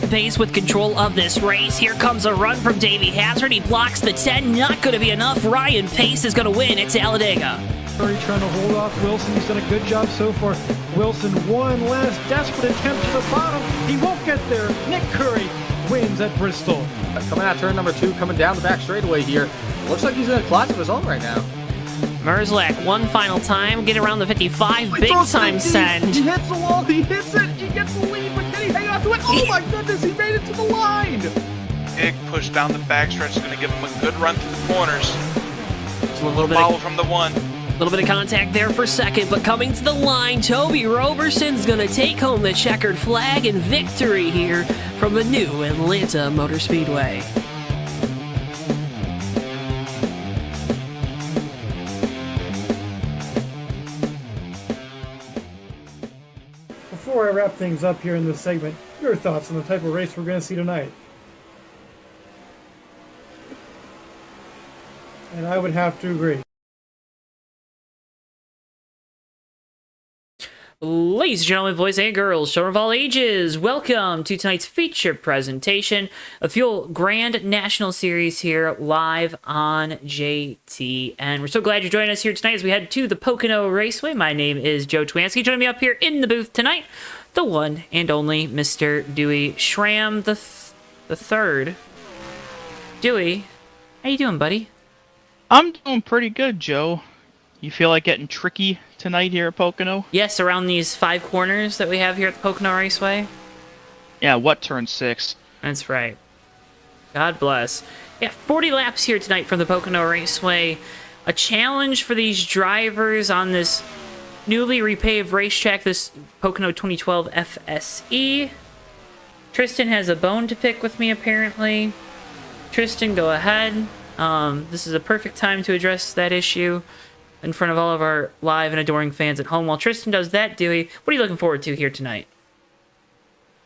the pace with control of this race. Here comes a run from Davey Hazard. He blocks the 10. Not going to be enough. Ryan Pace is going to win at Talladega. Trying to hold off Wilson. He's done a good job so far. Wilson, one last desperate attempt to the bottom. He won't get there. Nick Curry wins at Bristol. Coming out turn number 2, coming down the back straightaway here. Looks like he's in a class of his own right now. Merzlak, one final time, get around the 55, big time send. He hits the wall, he hits it, he gets the lead, but can he hang on to it? Oh my goodness, he made it to the line! Big push down the backstretch is going to give him a good run through the corners. Just a little bit follow from the 1. A little bit of contact there for second, but coming to the line, Toby Roberson's going to take home the checkered flag and victory here from the new Atlanta Motor Speedway. Before I wrap things up here in this segment, your thoughts on the type of race we're going to see tonight? And I would have to agree. Ladies and gentlemen, boys and girls, children of all ages, welcome to tonight's feature presentation of Fuel Grand National Series here live on JT. And we're so glad you're joining us here tonight as we head to the Pocono Raceway. My name is Joe Twansky. Joining me up here in the booth tonight, the one and only Mr. Dewey Schramm the third. Dewey, how you doing, buddy? I'm doing pretty good, Joe. You feel like getting tricky tonight here at Pocono? Yes, around these 5 corners that we have here at the Pocono Raceway. Yeah, what turn 6? That's right. God bless. Yeah, 40 laps here tonight from the Pocono Raceway. A challenge for these drivers on this newly repaved racetrack, this Pocono 2012 FSE. Tristan has a bone to pick with me, apparently. Tristan, go ahead. This is a perfect time to address that issue in front of all of our live and adoring fans at home. While Tristan does that, Dewey, what are you looking forward to here tonight?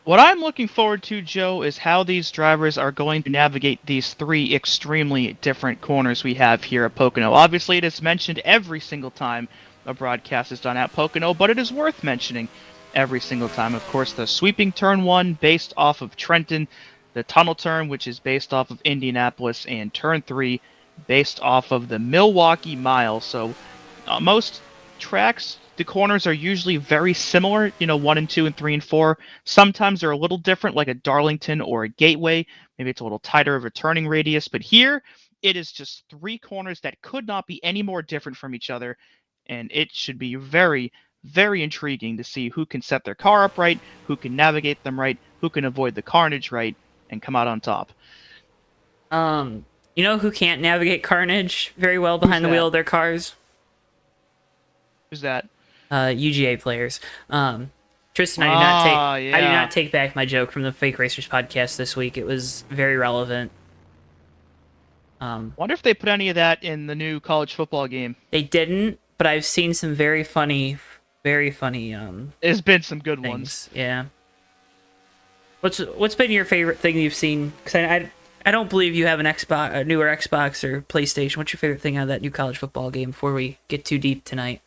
What I'm looking forward to, Joe, is how these drivers are going to navigate these 3 extremely different corners we have here at Pocono. Obviously, it is mentioned every single time a broadcast is done at Pocono, but it is worth mentioning every single time. Of course, the sweeping turn 1 based off of Trenton, the tunnel turn, which is based off of Indianapolis, and turn 3 based off of the Milwaukee Mile. So most tracks, the corners are usually very similar, 1 and 2 and 3 and 4. Sometimes they're a little different, like a Darlington or a Gateway. Maybe it's a little tighter of a turning radius, but here it is just 3 corners that could not be any more different from each other, and it should be very, very intriguing to see who can set their car up right, who can navigate them right, who can avoid the carnage right, and come out on top. You know who can't navigate carnage very well behind the wheel of their cars? Who's that? UGA players. Tristan, I do not take back my joke from the Fake Racers podcast this week. It was very relevant. Wonder if they put any of that in the new college football game. They didn't, but I've seen some very funny. There's been some good things. ones. Yeah. What's been your favorite thing you've seen? Because I don't believe you have an Xbox, a newer Xbox or PlayStation. What's your favorite thing out of that new college football game before we get too deep tonight?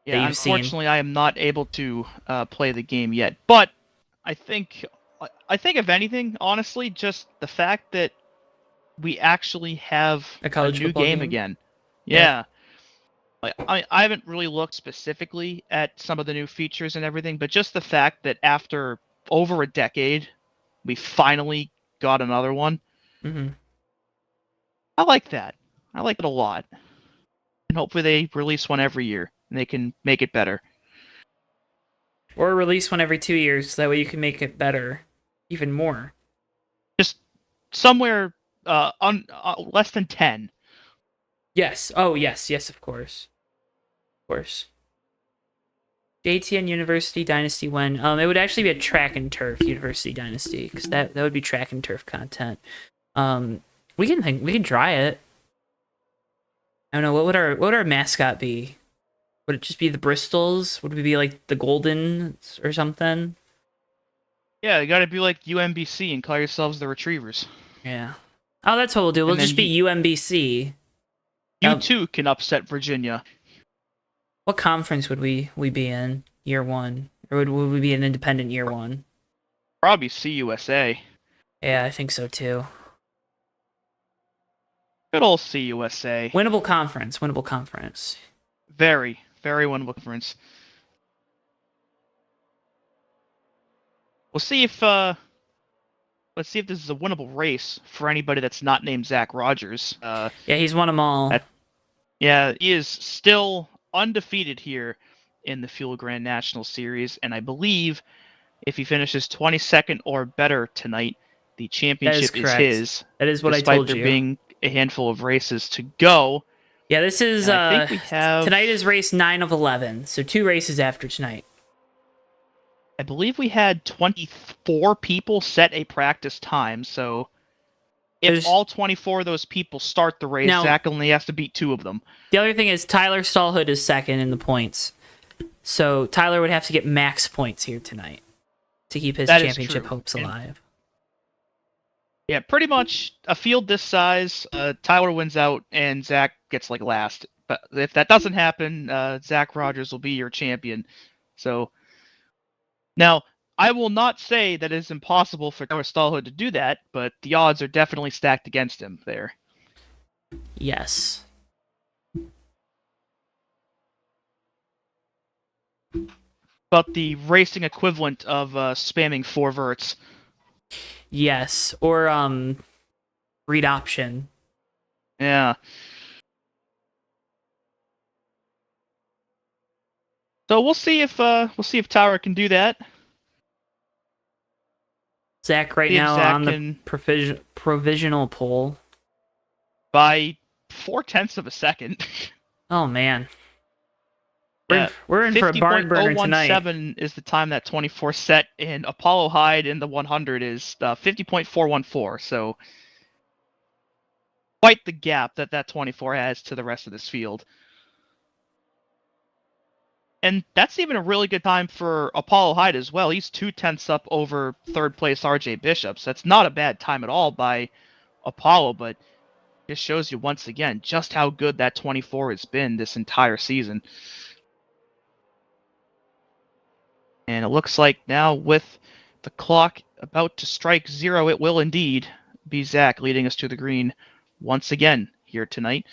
Yeah, unfortunately, I am not able to play the game yet. But I think if anything, honestly, just the fact that we actually have a new game again. Yeah. Like, I haven't really looked specifically at some of the new features and everything, but just the fact that after over a decade, we finally got another one. Mm-hmm. I like that. I like it a lot. And hopefully they release one every year and they can make it better. Or release one every 2 years, so that way you can make it better even more. Just somewhere less than 10. Yes. Oh, yes, of course. Of course. JTN University Dynasty when? It would actually be a track and turf University Dynasty, because that would be track and turf content. We can try it. I don't know, what would our mascot be? Would it just be the Bristols? Would we be like the Goldens or something? Yeah, you gotta be like UMBC and call yourselves the Retrievers. Yeah. Oh, that's what we'll do. We'll just be UMBC. You too can upset Virginia. What conference would we be in year 1? Or would we be an independent year 1? Probably CUSA. Yeah, I think so too. Good old CUSA. Winnable conference. Winnable conference. Very, very winnable conference. We'll see if let's see if this is a winnable race for anybody that's not named Zach Rogers. Yeah, he's won them all. Yeah, he is still undefeated here in the Fuel Grand National Series, and I believe if he finishes 22nd or better tonight, the championship is correct. his. That is what I despite told there you. being a handful of races to go. Yeah, this is And I think we have tonight is race 9 of 11, so 2 races after tonight. I believe we had 24 people set a practice time, so if all 24 of those people start the race, Now, Zach only has to beat 2 of them. The other thing is Tyler Stallhood is second in the points. So Tyler would have to get max points here tonight to keep his championship hopes alive. Yeah, pretty much a field this size, Tyler wins out and Zach gets like last. But if that doesn't happen, Zach Rogers will be your champion. So now, I will not say that it's impossible for Tyler Stallhood to do that, but the odds are definitely stacked against him there. Yes. But the racing equivalent of spamming 4 verts. Yes, or read option. Yeah. So we'll see if Tyler can do that. Zach right now on the provisional pole by 0.4 of a second. Oh man. Yeah, we're in for a barn burner tonight. 50.017 is the time that 24 set, and Apollo Hyde in the 100 is 50.414. So quite the gap that 24 has to the rest of this field. And that's even a really good time for Apollo Hyde as well. He's 0.2 up over third place RJ Bishops. That's not a bad time at all by Apollo, but it shows you once again just how good that 24 has been this entire season. And it looks like now with the clock about to strike 0, it will indeed be Zach leading us to the green once again here tonight.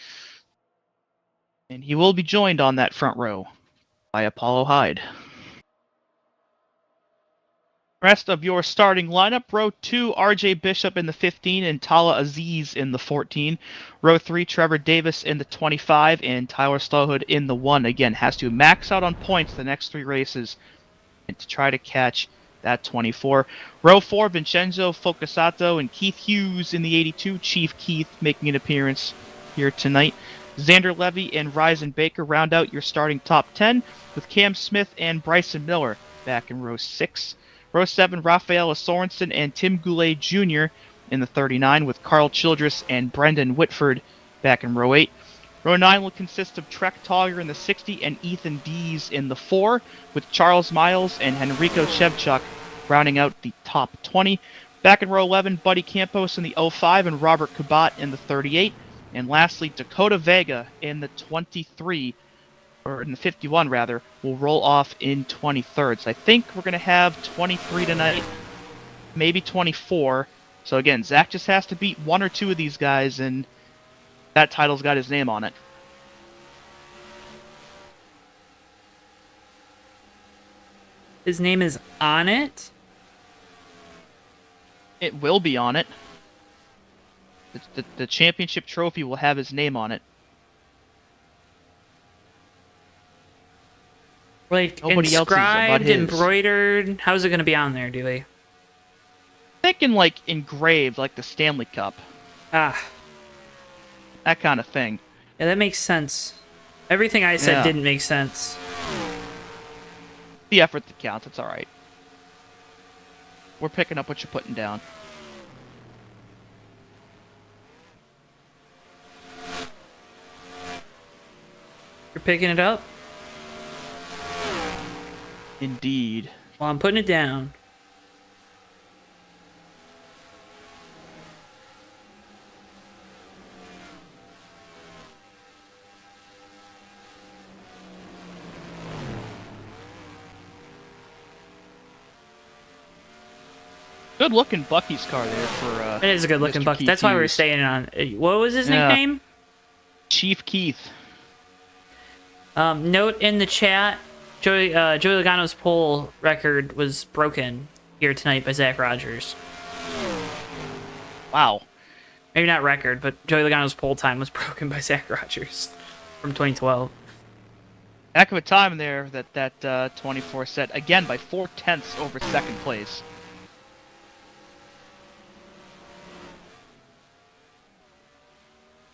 And he will be joined on that front row by Apollo Hyde. Rest of your starting lineup: row 2, RJ Bishop in the 15 and Tala Aziz in the 14. Row 3, Trevor Davis in the 25 and Tyler Stallhood in the 1. Again, has to max out on points the next 3 races and to try to catch that 24. Row 4, Vincenzo Focusato and Keith Hughes in the 82. Chief Keith making an appearance here tonight. Xander Levy and Ryzen Baker round out your starting top 10, with Cam Smith and Bryson Miller back in row 6. Row 7, Rafaela Sorensen and Tim Goulet Jr. in the 39, with Carl Childress and Brendan Whitford back in row 8. Row 9 will consist of Trek Tollier in the 60 and Ethan Dees in the 4, with Charles Miles and Henrico Shevchuk rounding out the top 20. Back in row 11, Buddy Campos in the 05 and Robert Kubat in the 38. And lastly, Dakota Vega in the 23, or in the 51 rather, will roll off in 23rd. So I think we're going to have 23 tonight, maybe 24. So again, Zach just has to beat 1 or 2 of these guys, and that title's got his name on it. His name is on it? It will be on it. The championship trophy will have his name on it. Like, Nobody inscribed, else embroidered? How's it going to be on there, Dewey? Thinking like engraved, like the Stanley Cup. Ah. That kind of thing. Yeah, that makes sense. Everything I said didn't make sense. The effort that counts, it's alright. We're picking up what you're putting down. You're picking it up? Indeed. Well, I'm putting it down. Good looking Bucky's car there for. It is a good looking Mr. buck. Keith That's why we're Hughes. staying on. What was his Yeah. nickname? Chief Keith. Note in the chat, Joey Logano's pole record was broken here tonight by Zach Rogers. Wow. Maybe not record, but Joey Logano's pole time was broken by Zach Rogers from 2012. Heck of a time there that 24 set again by 4/10 over second place.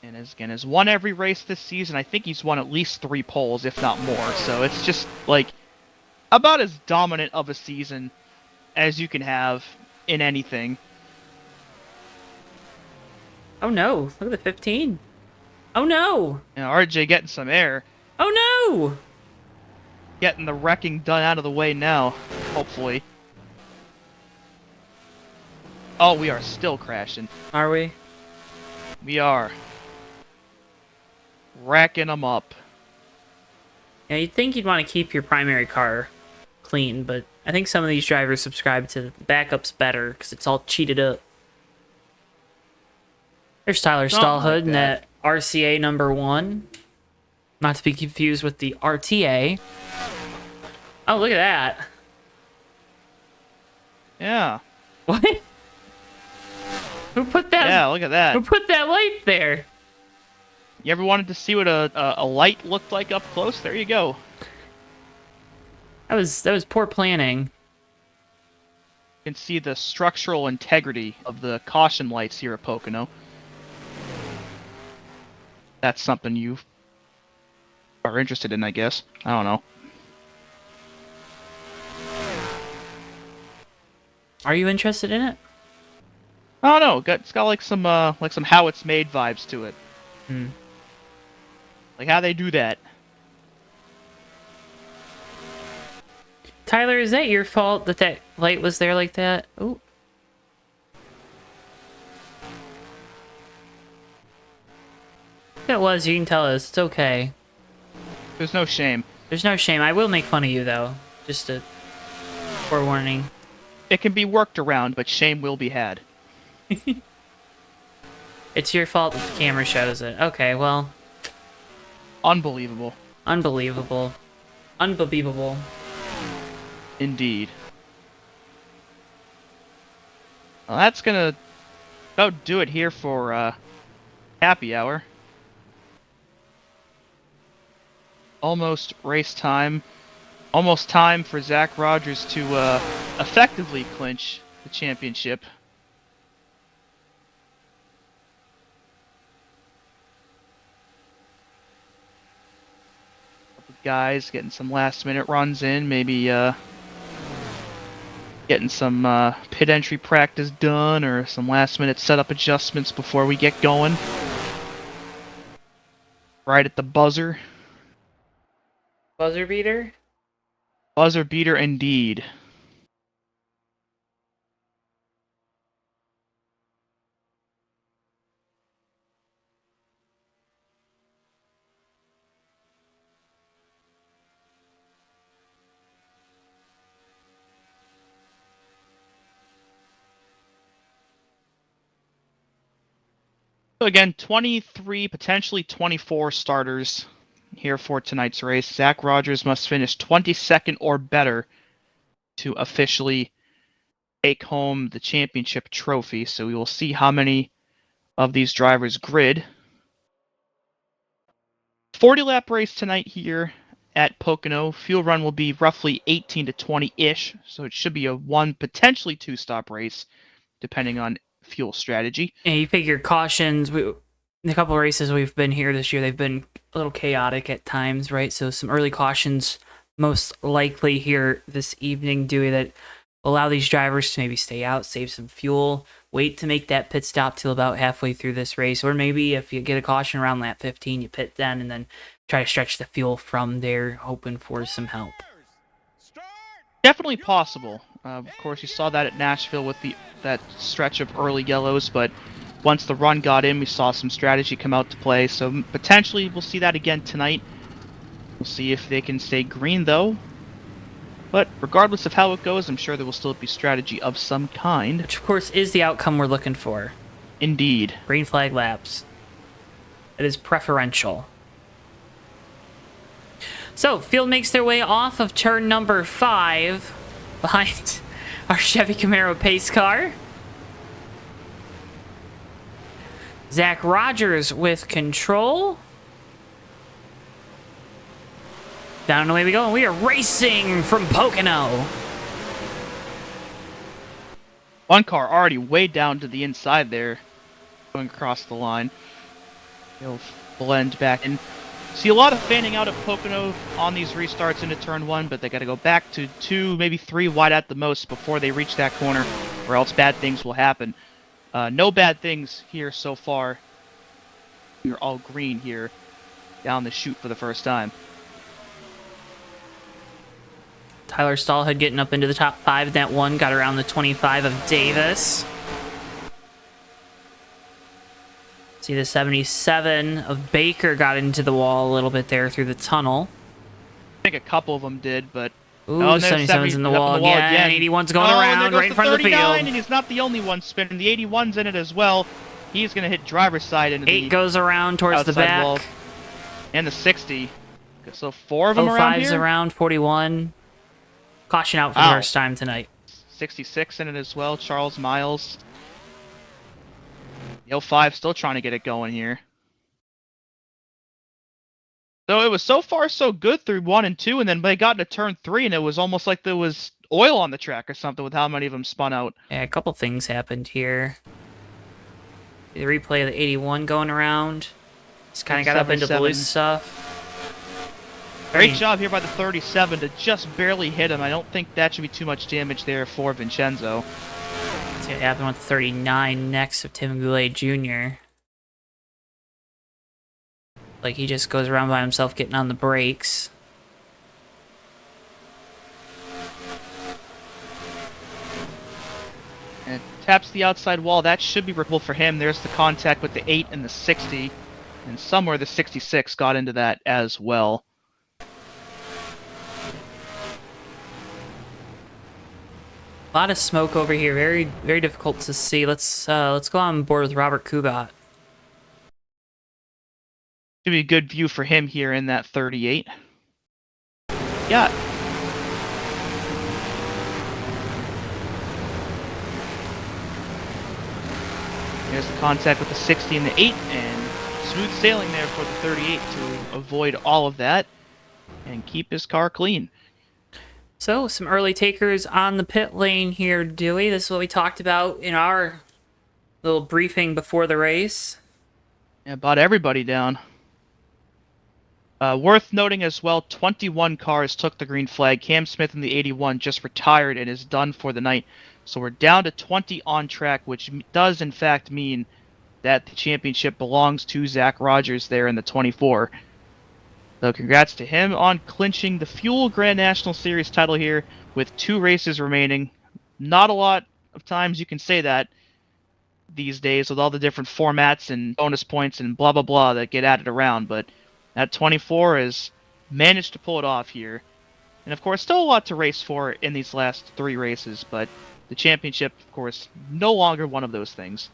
And has won every race this season. I think he's won at least 3 poles, if not more. So it's just like about as dominant of a season as you can have in anything. Oh no! Look at the 15. Oh no! You know, RJ getting some air, Oh no! getting the wrecking done out of the way now, hopefully. Oh, we are still crashing. Are we? We are. Racking them up. Yeah, you'd think you'd want to keep your primary car clean, but I think some of these drivers subscribe to the backups better because it's all cheated up. There's Tyler Something Stallhood like in that RCA number 1. Not to be confused with the RTA. Oh, look at that. Yeah. What? Who put that? Yeah, look at that. Who put that light there? You ever wanted to see what a light looked like up close? There you go. That was poor planning. You can see the structural integrity of the caution lights here at Pocono. That's something you are interested in, I guess. I don't know. Are you interested in it? I don't know. It's got like some how it's made vibes to it. Hmm. Like how they do that. Tyler, is that your fault that that light was there like that? Ooh. If it was, you can tell us. It's okay. There's no shame. There's no shame. I will make fun of you, though. Just a forewarning. It can be worked around, but shame will be had. It's your fault that the camera shows it. Okay, well, Unbelievable. unbelievable. Unbelievable. Indeed. Well, that's gonna about do it here for happy hour. Almost race time. Almost time for Zach Rogers to effectively clinch the championship. Couple guys getting some last minute runs in, maybe getting some pit entry practice done or some last minute setup adjustments before we get going. Right at the buzzer. Buzzer beater? Buzzer beater indeed. So again, 23, potentially 24 starters here for tonight's race. Zach Rogers must finish 22nd or better to officially take home the championship trophy. So we will see how many of these drivers grid. 40-lap race tonight here at Pocono. Fuel run will be roughly 18 to 20-ish, so it should be a 1, potentially 2-stop race, depending on fuel strategy. Yeah, you figure cautions. In a couple of races we've been here this year, they've been a little chaotic at times, right? So some early cautions most likely here this evening, Dewey, that allow these drivers to maybe stay out, save some fuel, wait to make that pit stop till about halfway through this race. Or maybe if you get a caution around lap 15, you pit then and then try to stretch the fuel from there, hoping for some help. Definitely possible. Of course, you saw that at Nashville with that stretch of early yellows, but once the run got in, we saw some strategy come out to play. So potentially we'll see that again tonight. We'll see if they can stay green, though. But regardless of how it goes, I'm sure there will still be strategy of some kind. Which, of course, is the outcome we're looking for. Indeed. Green flag laps. It is preferential. So, field makes their way off of turn number 5 behind our Chevy Camaro pace car. Zach Rogers with control. Down and away we go, and we are racing from Pocono. One car already way down to the inside there, going across the line. He'll blend back in. See a lot of fanning out of Pocono on these restarts into turn 1, but they got to go back to 2, maybe 3 wide at the most before they reach that corner, or else bad things will happen. No bad things here so far. We're all green here, down the chute for the first time. Tyler Stallhead getting up into the top 5 in that one, got around the 25 of Davis. See the 77 of Baker got into the wall a little bit there through the tunnel. I think a couple of them did, but... Ooh, the 77's in the wall again. 81's going around right in front of the field. And he's not the only one spinning. The 81's in it as well. He's going to hit driver's side into the 8 goes around towards the back. Wall. And the 60. So 4 of them around here. 05's around, 41. Caution out for the first time tonight. 66 in it as well, Charles Miles. The 05 still trying to get it going here. So it was so far so good through 1 and 2, and then they got into turn 3, and it was almost like there was oil on the track or something with how many of them spun out. Yeah, a couple things happened here. The replay of the 81 going around. Just kind of got up into the loose stuff. Great job here by the 37 to just barely hit him. I don't think that should be too much damage there for Vincenzo. Let's see what happened with the 39 next of Tim Goulet Jr. Like he just goes around by himself getting on the brakes. And taps the outside wall. That should be removable for him. There's the contact with the 8 and the 60. And somewhere the 66 got into that as well. A lot of smoke over here. Very, very difficult to see. Let's go on board with Robert Kubat. Should be a good view for him here in that 38. Yeah. There's the contact with the 60 and the 8, and smooth sailing there for the 38 to avoid all of that and keep his car clean. So, some early takers on the pit lane here, Dewey. This is what we talked about in our little briefing before the race. Yeah, brought everybody down. Worth noting as well, 21 cars took the green flag. Cam Smith in the 81 just retired and is done for the night. So we're down to 20 on track, which does in fact mean that the championship belongs to Zach Rogers there in the 24. So congrats to him on clinching the Fuel Grand National Series title here with 2 races remaining. Not a lot of times you can say that these days with all the different formats and bonus points and blah blah blah that get added around, but that 24 has managed to pull it off here. And of course, still a lot to race for in these last 3 races, but the championship, of course, no longer one of those things.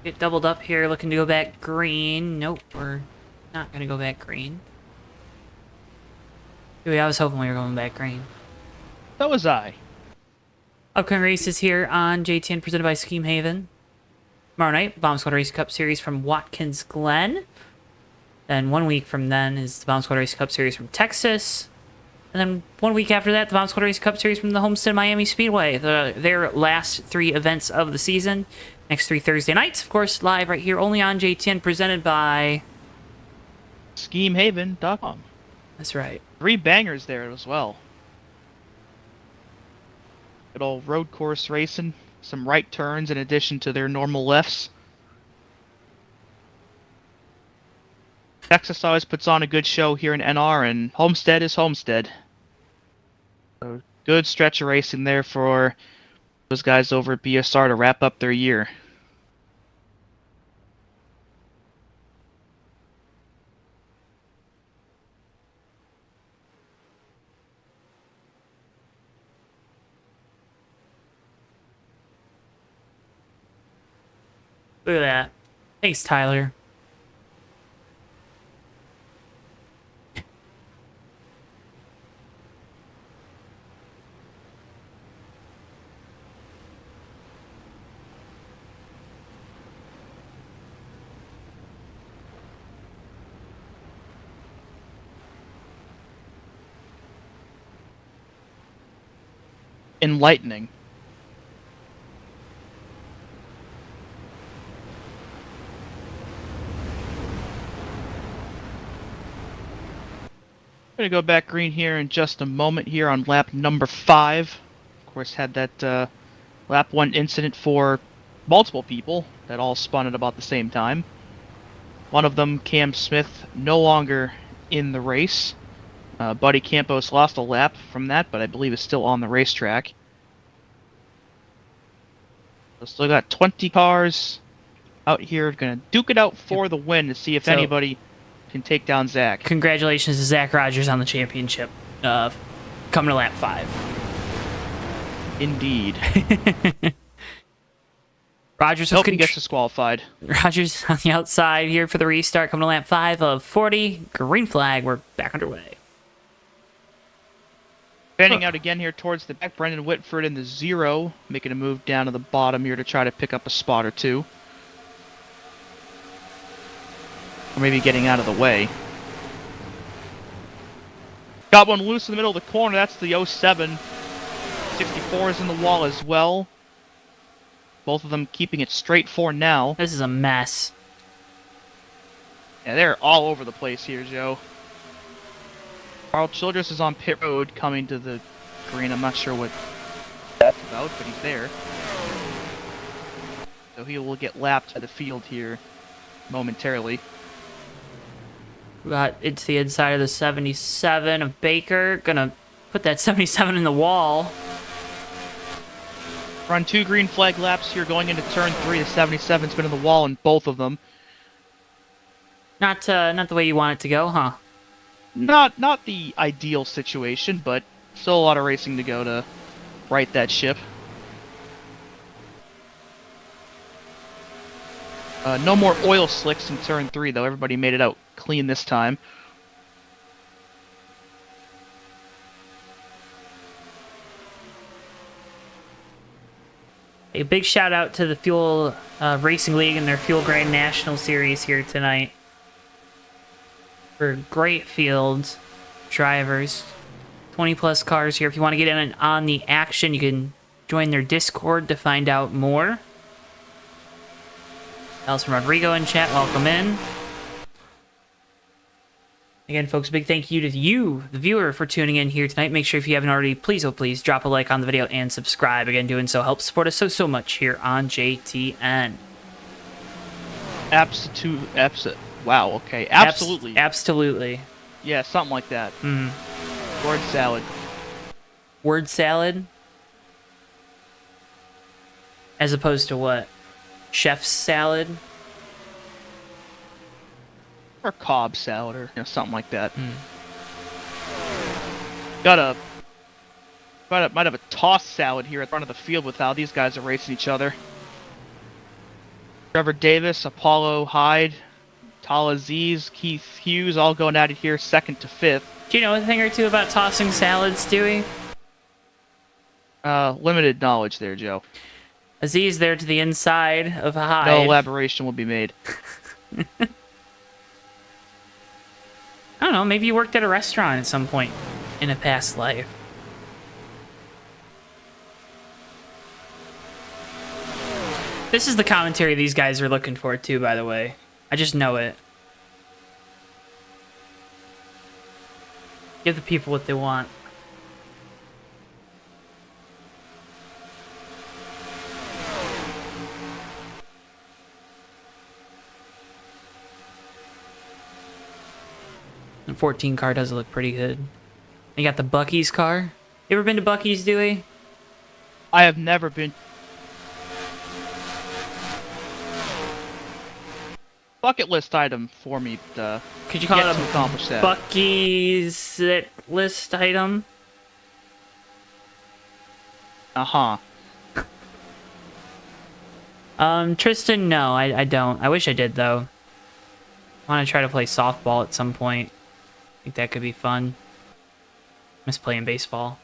Get doubled up here, looking to go back green. Nope, we're not going to go back green. Dewey, I was hoping we were going back green. So was I. Upcoming races here on JTN presented by Scheme Haven. Tomorrow night, Bomb Squad Race Cup Series from Watkins Glen. Then 1 week from then is the Bomb Squad Race Cup Series from Texas. And then 1 week after that, the Bomb Squad Race Cup Series from the Homestead Miami Speedway. Their last 3 events of the season. Next 3 Thursday nights, of course, live right here only on JTN, presented by... SchemeHaven.com. That's right. 3 bangers there as well. Good old road course racing. Some right turns in addition to their normal lefts. Texas always puts on a good show here in NR, and Homestead is Homestead. So good stretch of racing there for those guys over at BSR to wrap up their year. Look at that. Thanks, Tyler. Enlightening. Going to go back green here in just a moment here on lap number 5. Of course, had that lap 1 incident for multiple people that all spun at about the same time. One of them, Cam Smith, no longer in the race. Buddy Campos lost a lap from that, but I believe is still on the racetrack. So still got 20 cars out here, going to duke it out for the win to see if anybody can take down Zach. Congratulations to Zach Rogers on the championship. Coming to lap 5. Indeed. Rogers Hope he gets disqualified. Rogers on the outside here for the restart, coming to lap 5 of 40. Green flag. We're back underway. Fanning out again here towards the back. Brendan Whitford in the 0, making a move down to the bottom here to try to pick up a spot or two. Or maybe getting out of the way. Got one loose in the middle of the corner. That's the 07. 64 is in the wall as well. Both of them keeping it straight for now. This is a mess. Yeah, they're all over the place here, Joe. Carl Childress is on pit road coming to the green. I'm not sure what that's about, but he's there. So he will get lapped to the field here momentarily. Got it to the inside of the 77 of Baker. Gonna put that 77 in the wall. Run 2 green flag laps here going into turn 3. The 77's been in the wall in both of them. Not the way you want it to go, huh? Not the ideal situation, but still a lot of racing to go to right that ship. No more oil slicks in turn 3, though. Everybody made it out clean this time. A big shout out to the Fuel Racing League and their Fuel Grand National Series here tonight. For great fields, drivers, 20 plus cars here. If you want to get in on the action, you can join their Discord to find out more. Elson Rodrigo in chat, welcome in. Again, folks, big thank you to you, the viewer, for tuning in here tonight. Make sure if you haven't already, please, oh please, drop a like on the video and subscribe. Again, doing so helps support us so much here on JTN. Wow, okay. Absolutely. Absolutely. Yeah, something like that. Word salad. Word salad? As opposed to what? Chef's salad? Or Cobb salad, or something like that. Might have a toss salad here at the front of the field with how these guys are racing each other. Trevor Davis, Apollo Hyde, Tal Aziz, Keith Hughes, all going at it here, 2nd to 5th. Do you know a thing or two about tossing salads, Stewie? Limited knowledge there, Joe. Aziz there to the inside of Hyde. No elaboration will be made. I don't know, maybe you worked at a restaurant at some point in a past life. This is the commentary these guys are looking for, too, by the way. I just know it. Give the people what they want. The 14 car does look pretty good. You got the Buc-ee's car. You ever been to Buc-ee's, Dewey? I have never been. Bucket list item for me to Could you call get it to a accomplish that. Buc-ee's list item? Uh-huh. Tristan, no, I don't. I wish I did, though. I want to try to play softball at some point. I think that could be fun. Miss playing baseball.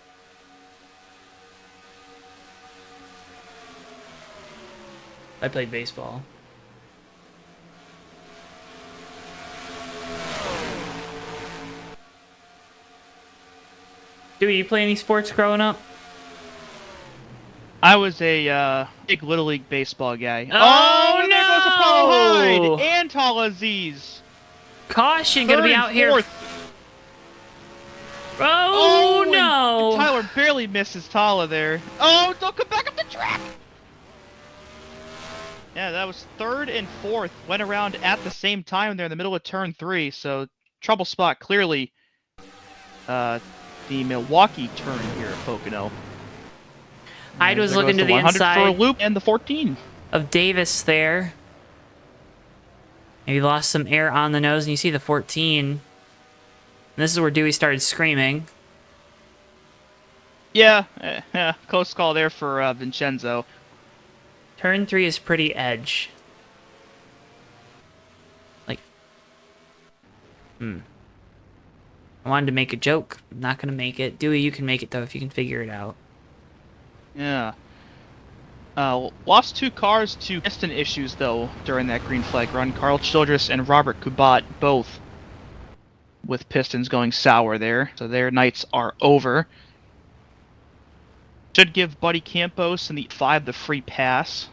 I played baseball. Dewey, you play any sports growing up? I was a big Little League baseball guy. Oh, there goes Apollo no! Hyde and Tall Aziz. Caution, gonna Third be and out here. fourth. Oh, and no! Tyler barely misses Tala there. Oh, don't come back up the track! Yeah, that was third and fourth. Went around at the same time there in the middle of turn 3, so trouble spot clearly the Milwaukee turn here at Pocono. Hyde was There looking goes to the 100 for a inside loop and the 14. of Davis there. Maybe lost some air on the nose, and you see the 14. And this is where Dewey started screaming. Yeah, close call there for Vincenzo. Turn 3 is pretty edge. Like, I wanted to make a joke. I'm not gonna make it. Dewey, you can make it though if you can figure it out. Yeah. Lost 2 cars to piston issues, though, during that green flag run. Carl Childress and Robert Kubat both with pistons going sour there. So their nights are over. Should give Buddy Campos and the 5 the free pass.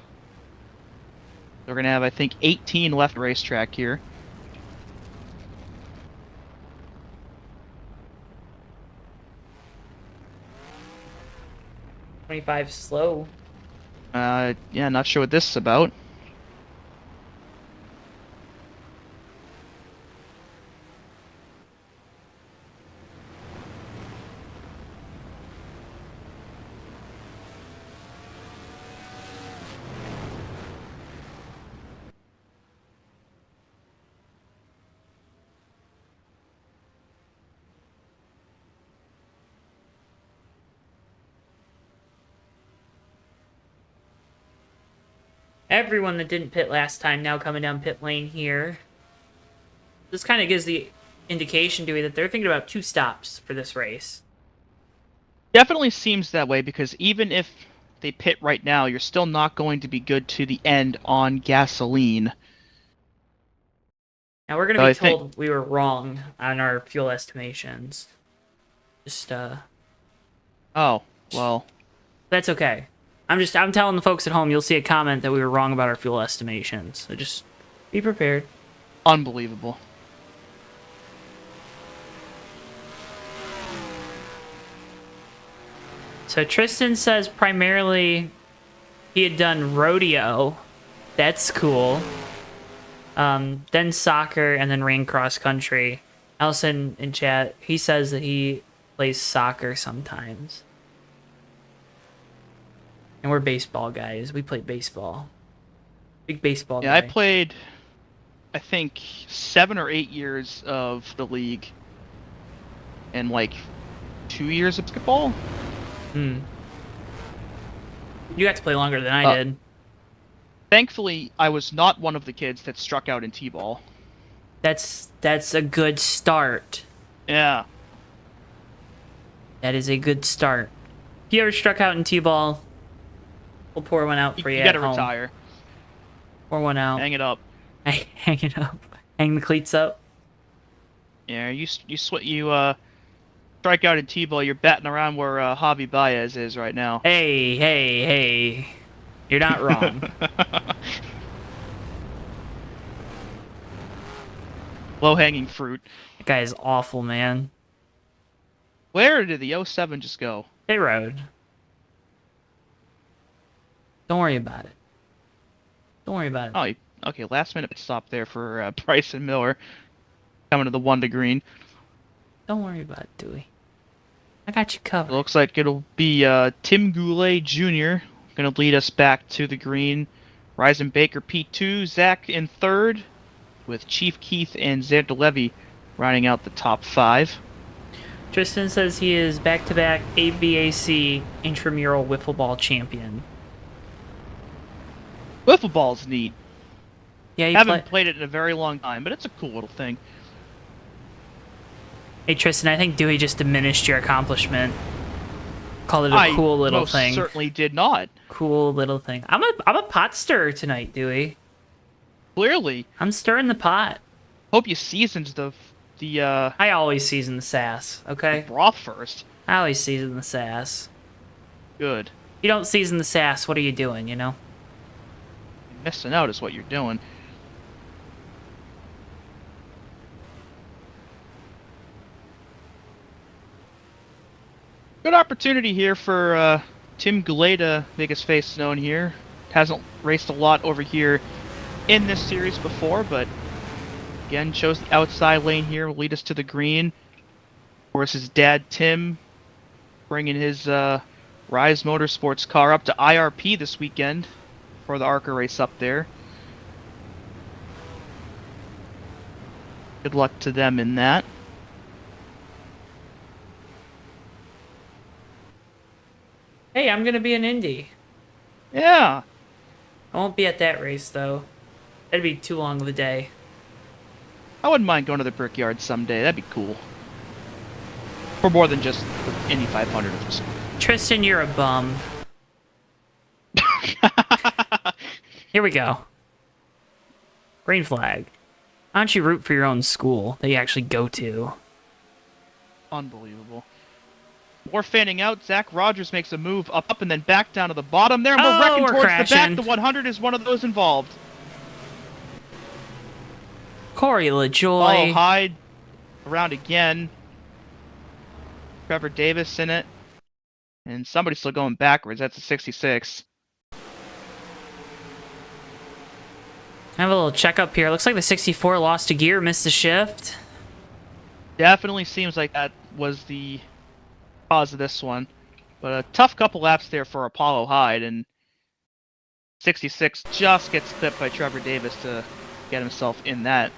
We're going to have, I think, 18 left racetrack here. $25 slow. Yeah, not sure what this is about. Everyone that didn't pit last time now coming down pit lane here. This kind of gives the indication, Dewey, that they're thinking about 2 stops for this race. Definitely seems that way, because even if they pit right now, you're still not going to be good to the end on gasoline. Now we're going to be told we were wrong on our fuel estimations. Just, Oh, well. that's okay. I'm telling the folks at home, you'll see a comment that we were wrong about our fuel estimations. So just be prepared. Unbelievable. So Tristan says primarily he had done rodeo. That's cool. Then soccer, and then ran cross country. Allison in chat, he says that he plays soccer sometimes. And we're baseball guys. We played baseball. Big baseball guy. Yeah, I played, I think, 7 or 8 years of the league. And, like, 2 years of basketball? You got to play longer than I did. Thankfully, I was not one of the kids that struck out in T-ball. That's a good start. Yeah. That is a good start. If you ever struck out in T-ball, We'll pour one out for you, You at gotta home. retire. Pour one out. Hang it up. Hang it up. Hang the cleats up. Yeah, you strike out in T-ball. You're batting around where Javi Baez is right now. Hey, hey, hey. You're not wrong. Low-hanging fruit. That guy is awful, man. Where did the 07 just go? Pit road. Don't worry about it. Don't worry about it. Oh, okay. Last minute stop there for Bryson Miller coming to the 1 to green. Don't worry about it, Dewey. I got you covered. Looks like it'll be Tim Goulet Jr. going to lead us back to the green. Ryzen Baker P2, Zach in 3rd, with Chief Keith and Xander Levy rounding out the top 5. Tristan says he is back-to-back ABAC intramural wiffle ball champion. Wiffle ball's neat. Yeah, you Haven't played it in a very long time, but it's a cool little thing. Hey Tristan, I think Dewey just diminished your accomplishment. Called it a cool little thing. I most certainly did not. Cool little thing. I'm a pot stirrer tonight, Dewey. Clearly. I'm stirring the pot. Hope you seasoned the I always season the sass, okay? broth first. I always season the sass. Good. You don't season the sass, what are you doing, you know? Missing out is what you're doing. Good opportunity here for Tim Goulet to make his face known here. Hasn't raced a lot over here in this series before, but again, chose the outside lane here, will lead us to the green. Of course, his dad, Tim, bringing his Rise Motorsports car up to IRP this weekend for the ARCA race up there. Good luck to them in that. Hey, I'm gonna be in Indy. Yeah. I won't be at that race, though. That'd be too long of a day. I wouldn't mind going to the Brickyard someday. That'd be cool. For more than just the Indy 500. Tristan, you're a bum. Here we go. Green flag. Why don't you root for your own school that you actually go to? Unbelievable. More fanning out. Zach Rogers makes a move up and then back down to the bottom there. And we're wrecking we're towards crashing. the back. The 100 is one of those involved. Corey LaJoy. Oh, Hyde around again. Trevor Davis in it. And somebody's still going backwards. That's a 66. I have a little checkup here. Looks like the 64 lost a gear, missed the shift. Definitely seems like that was the cause of this one. But a tough couple laps there for Apollo Hyde, and 66 just gets clipped by Trevor Davis to get himself in that.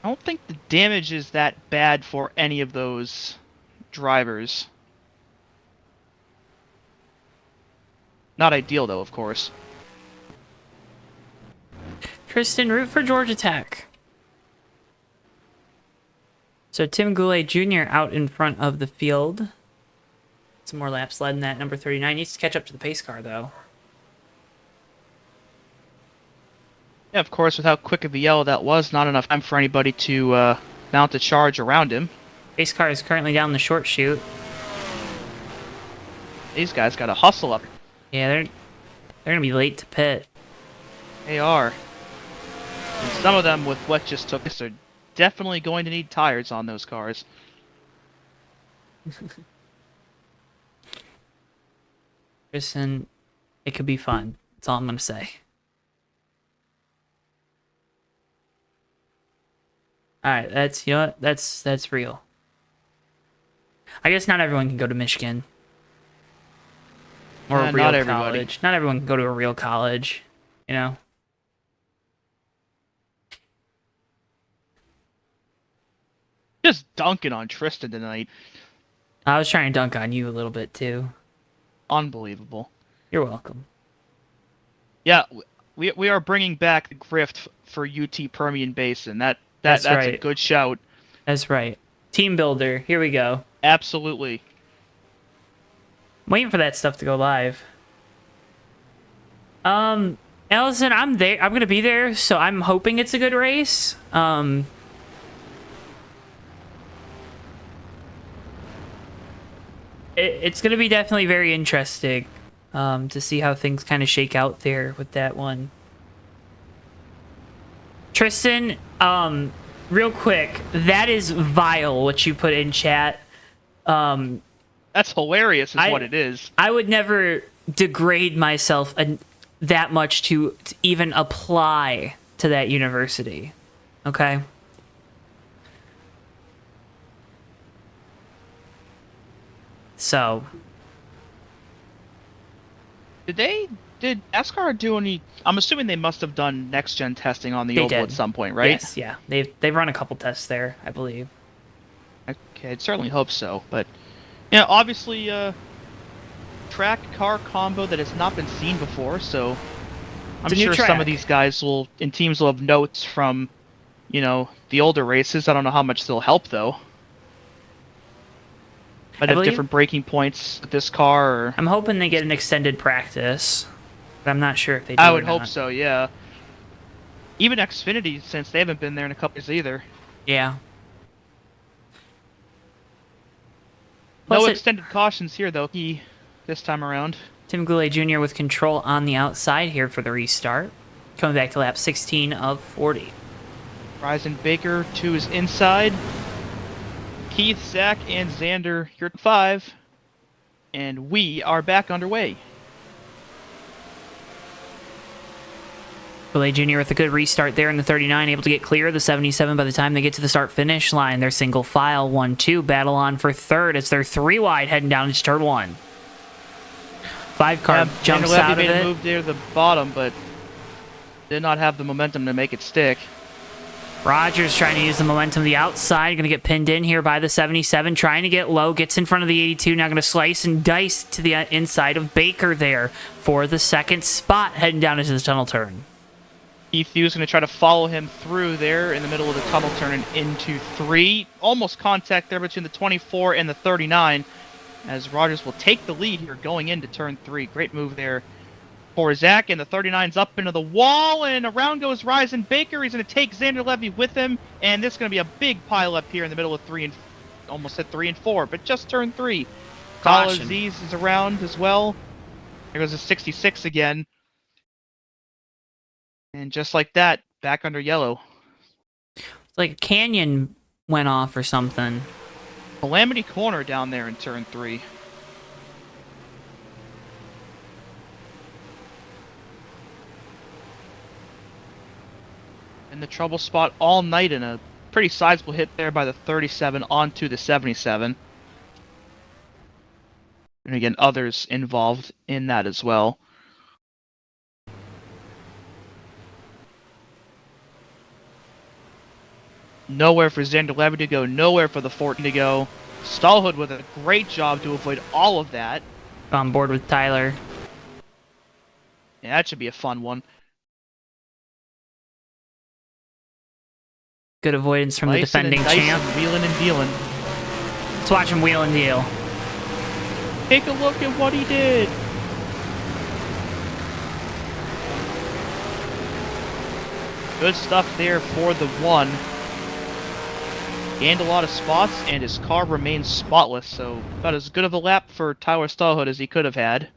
I don't think the damage is that bad for any of those drivers. Not ideal, though, of course. Tristan, root for Georgia Tech. So Tim Goulet Jr. out in front of the field. Some more laps led in that. Number 39 needs to catch up to the pace car, though. Yeah, of course, with how quick of a yellow that was, not enough time for anybody to mount a charge around him. Pace car is currently down the short chute. These guys got to hustle up. Yeah, they're gonna be late to pit. They are. And some of them, with what just took place, are definitely going to need tires on those cars. Tristan, it could be fun. That's all I'm gonna say. Alright, that's, you know what? That's real. I guess not everyone can go to Michigan. Or a real not everybody. college. Not everyone can go to a real college, you know? Just dunking on Tristan tonight. I was trying to dunk on you a little bit, too. Unbelievable. You're welcome. Yeah, we are bringing back the grift for UT Permian Basin. That's right. a good shout. That's right. Team builder. Here we go. Absolutely. I'm waiting for that stuff to go live. Allison, I'm there. I'm gonna be there, so I'm hoping it's a good race. It's gonna be definitely very interesting to see how things kind of shake out there with that one. Tristan, real quick, that is vile what you put in chat. That's hilarious, is what it is. I would never degrade myself that much to even apply to that university. Okay? So. Did NASCAR do any... I'm assuming they must have done next-gen testing on the oval at some point, right? Yes, yeah. They've run a couple tests there, I believe. Okay, I'd certainly hope so, but... Yeah, obviously, track-car combo that has not been seen before, so... I'm sure some of these guys and teams will have notes from, the older races. I don't know how much they'll help, though. Might have different braking points with this car, or... I'm hoping they get an extended practice, but I'm not sure if they do. I would hope so, yeah. Even Xfinity, since they haven't been there in a couple years either. Yeah. No extended cautions here, though, this time around. Tim Goulet Jr. with control on the outside here for the restart. Coming back to lap 16 of 40. Ryzen Baker to his inside. Keith, Zach, and Xander here at 5. And we are back underway. Goulet Jr. with a good restart there in the 39, able to get clear of the 77 by the time they get to the start-finish line. They're single file, 1-2, battle on for third. It's their 3 wide heading down into turn 1. 5-car jumps out of it. Made a move there to the bottom, but did not have the momentum to make it stick. Rogers trying to use the momentum to the outside. Going to get pinned in here by the 77. Trying to get low. Gets in front of the 82. Now going to slice and dice to the inside of Baker there for the second spot. Heading down into the tunnel turn. Keith Hughes going to try to follow him through there in the middle of the tunnel turn and into 3. Almost contact there between the 24 and the 39. As Rogers will take the lead here going into turn 3. Great move there for Zach, and the 39's up into the wall, and around goes Ryzen Baker. He's going to take Xander Levy with him, and this is going to be a big pile up here in the middle of 3 and... almost at 3 and 4, but just turn 3. Kyle Aziz is around as well. There goes the 66 again. And just like that, back under yellow. It's like a canyon went off or something. Calamity Corner down there in turn 3. In the trouble spot all night, and a pretty sizable hit there by the 37 onto the 77. And again, others involved in that as well. Nowhere for Xander Levy to go, nowhere for the 14 to go. Stallhood with a great job to avoid all of that. On board with Tyler. Yeah, that should be a fun one. Good avoidance from the defending champ. Wheeling and dealing. Let's watch him wheel and deal. Take a look at what he did. Good stuff there for the 1. Gained a lot of spots, and his car remains spotless, so about as good of a lap for Tyler Stallhood as he could have had.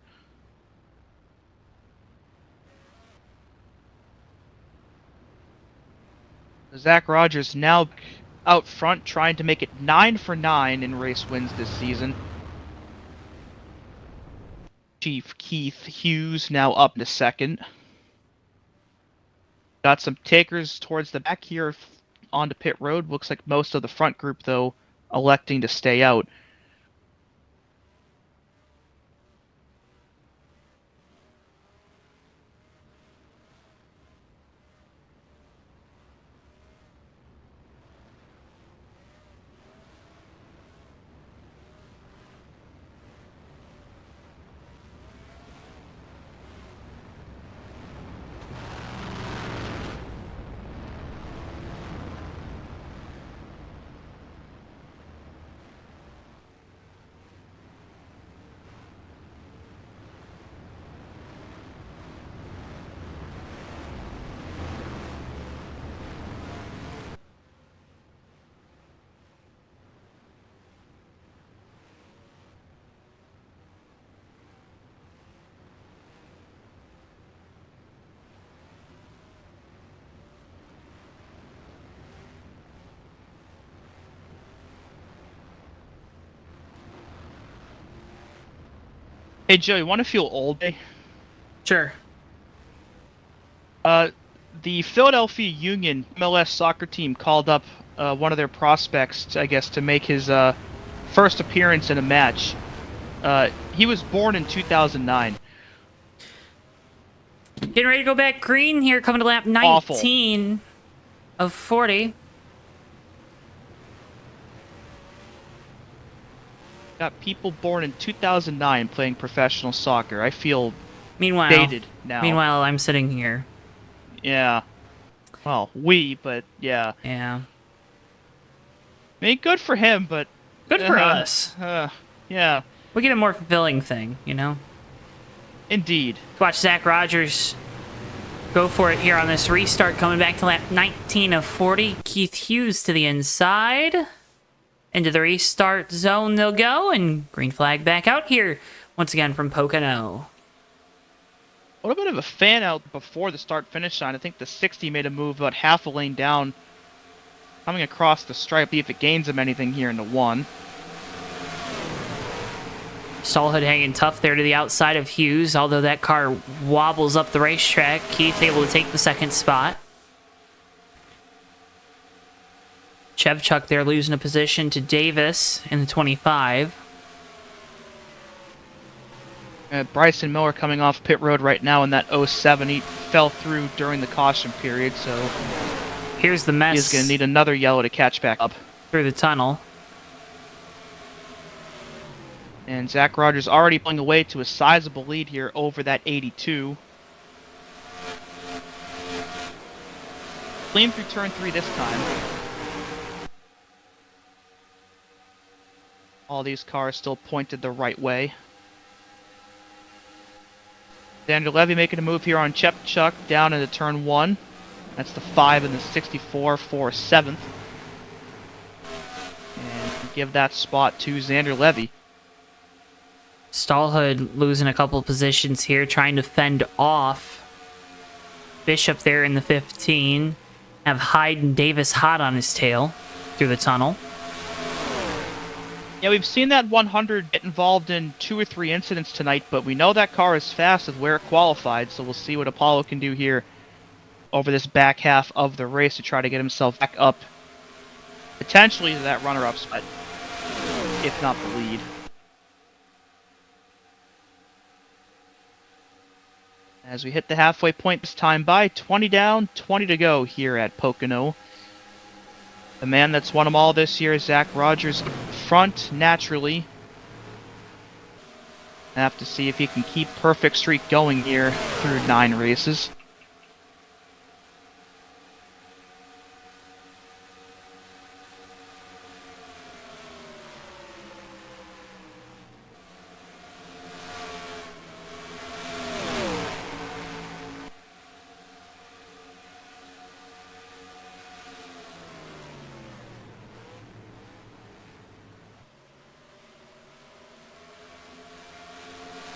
Zach Rogers now out front, trying to make it 9 for 9 in race wins this season. Chief Keith Hughes now up to second. Got some takers towards the back here onto pit road. Looks like most of the front group, though, electing to stay out. Hey, Joe, you want to feel old? Sure. The Philadelphia Union MLS soccer team called up one of their prospects, I guess, to make his first appearance in a match. He was born in 2009. Getting ready to go back green here, coming to lap 19 of 40. Got people born in 2009 playing professional soccer. I feel Meanwhile, dated now. Meanwhile, I'm sitting here. Yeah. Well, but yeah. Yeah. I mean, good for him, but... Good for us. Yeah. We get a more fulfilling thing, you know? Indeed. Watch Zach Rogers go for it here on this restart, coming back to lap 19 of 40. Keith Hughes to the inside. Into the restart zone they'll go, and green flag back out here once again from Pocono. A little bit of a fan out before the start-finish line. I think the 60 made a move about half a lane down, coming across the stripe. See if it gains him anything here in the 1. Stallhood hanging tough there to the outside of Hughes, although that car wobbles up the racetrack. Keith able to take the second spot. Chevchuk there losing a position to Davis in the 25. Bryson Miller coming off pit road right now in that 07. He fell through during the caution period, so Here's the mess. he's going to need another yellow to catch back up. Through the tunnel. And Zach Rogers already pulling away to a sizable lead here over that 82. Clean through turn 3 this time. All these cars still pointed the right way. Xander Levy making a move here on Chepchuk down into turn 1. That's the 5 and the 64 for 7th. And give that spot to Xander Levy. Stallhood losing a couple positions here, trying to fend off Bishop there in the 15. Have Hyde and Davis hot on his tail through the tunnel. Yeah, we've seen that 100 get involved in 2 or 3 incidents tonight, but we know that car is fast with where it qualified, so we'll see what Apollo can do here over this back half of the race to try to get himself back up, potentially to that runner-up spot, if not the lead. As we hit the halfway point this time by 20 down, 20 to go here at Pocono. The man that's won them all this year, Zach Rogers, front naturally. Have to see if he can keep perfect streak going here through 9 races.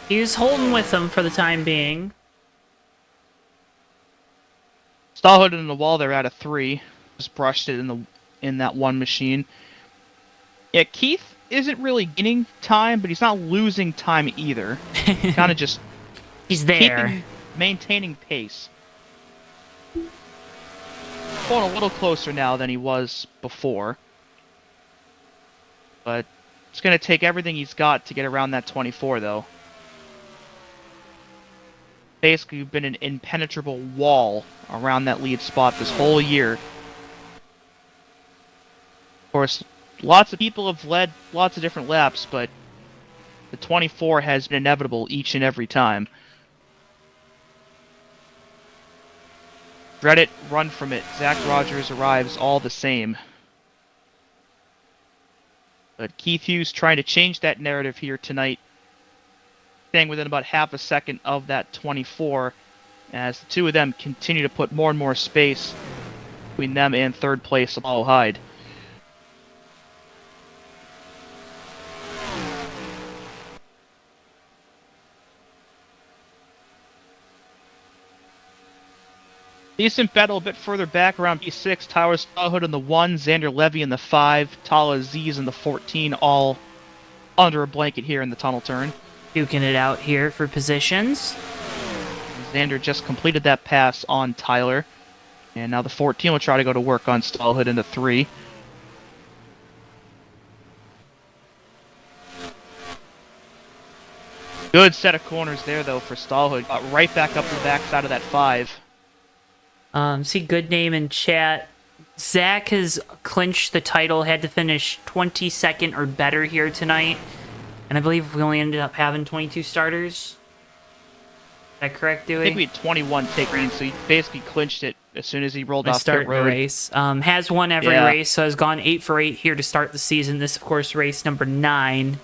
He was holding with them for the time being. Stallhood in the wall there at a 3. Just brushed it in that one machine. Yeah, Keith isn't really gaining time, but he's not losing time either. Kind of just He's there. maintaining pace. Going a little closer now than he was before. But it's going to take everything he's got to get around that 24, though. Basically been an impenetrable wall around that lead spot this whole year. Of course, lots of people have led lots of different laps, but the 24 has been inevitable each and every time. Dread it, run from it. Zach Rogers arrives all the same. But Keith Hughes trying to change that narrative here tonight. Staying within about half a second of that 24 as the two of them continue to put more and more space between them and third place Apollo Hyde. Decent battle a bit further back around P6. Tyler Stallhood in the 1, Xander Levy in the 5, Tala Aziz in the 14, all under a blanket here in the tunnel turn. duking it out here for positions. Xander just completed that pass on Tyler. And now the 14 will try to go to work on Stallhood into 3. Good set of corners there, though, for Stallhood. Got right back up to the backside of that 5. See good name in chat. Zach has clinched the title, had to finish 22nd or better here tonight. And I believe we only ended up having 22 starters. Is that correct, Dewey? I think we had 21 take green, so he basically clinched it as soon as he rolled off start pit road. the race. Has won every Yeah. race, so has gone 8 for 8 here to start the season. This, of course, race number 9.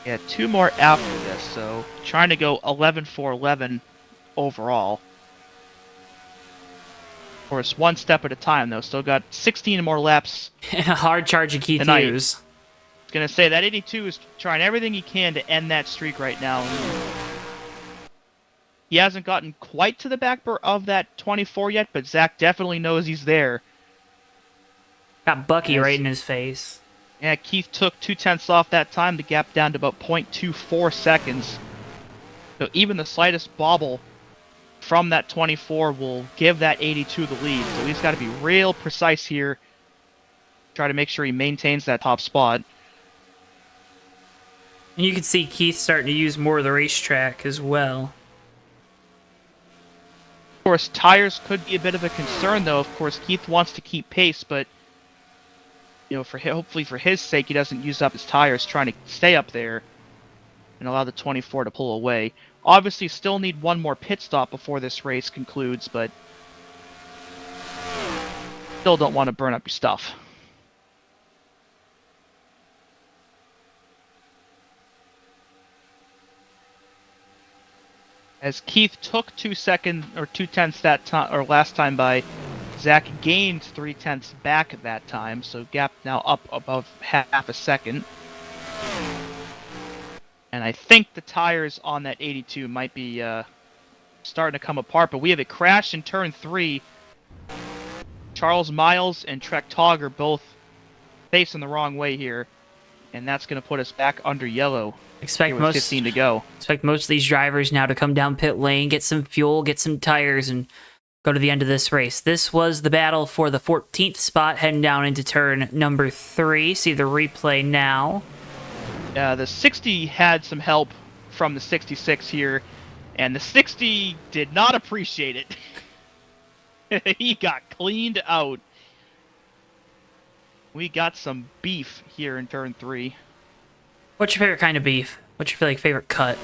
Yeah, 2 more after this, so trying to go 11 for 11 overall. Of course, one step at a time, though. Still got 16 more laps. Hard charge of Keith Tonight. Hughes. Gonna say that 82 is trying everything he can to end that streak right now. He hasn't gotten quite to the back of that 24 yet, but Zach definitely knows he's there. Got Bucky Yes. right in his face. Yeah, Keith took 2/10 off that time, the gap down to about 0.24 seconds. So even the slightest bobble from that 24 will give that 82 the lead. So he's got to be real precise here. Try to make sure he maintains that top spot. And you can see Keith starting to use more of the racetrack as well. Of course, tires could be a bit of a concern, though. Of course, Keith wants to keep pace, but hopefully for his sake, he doesn't use up his tires trying to stay up there and allow the 24 to pull away. Obviously, still need one more pit stop before this race concludes, but still don't want to burn up your stuff. As Keith took 2 seconds or 2/10 that time or last time by, Zach gained 3/10 back at that time, so gap now up above half a second. And I think the tires on that 82 might be starting to come apart, but we have a crash in turn 3. Charles Miles and Trek Togg are both facing the wrong way here, and that's going to put us back under yellow. Expect Here with most 15 to go. Expect most of these drivers now to come down pit lane, get some fuel, get some tires, and go to the end of this race. This was the battle for the 14th spot, heading down into turn number 3. See the replay now. The 60 had some help from the 66 here, and the 60 did not appreciate it. He got cleaned out. We got some beef here in turn 3. What's your favorite kind of beef? What's your favorite cut?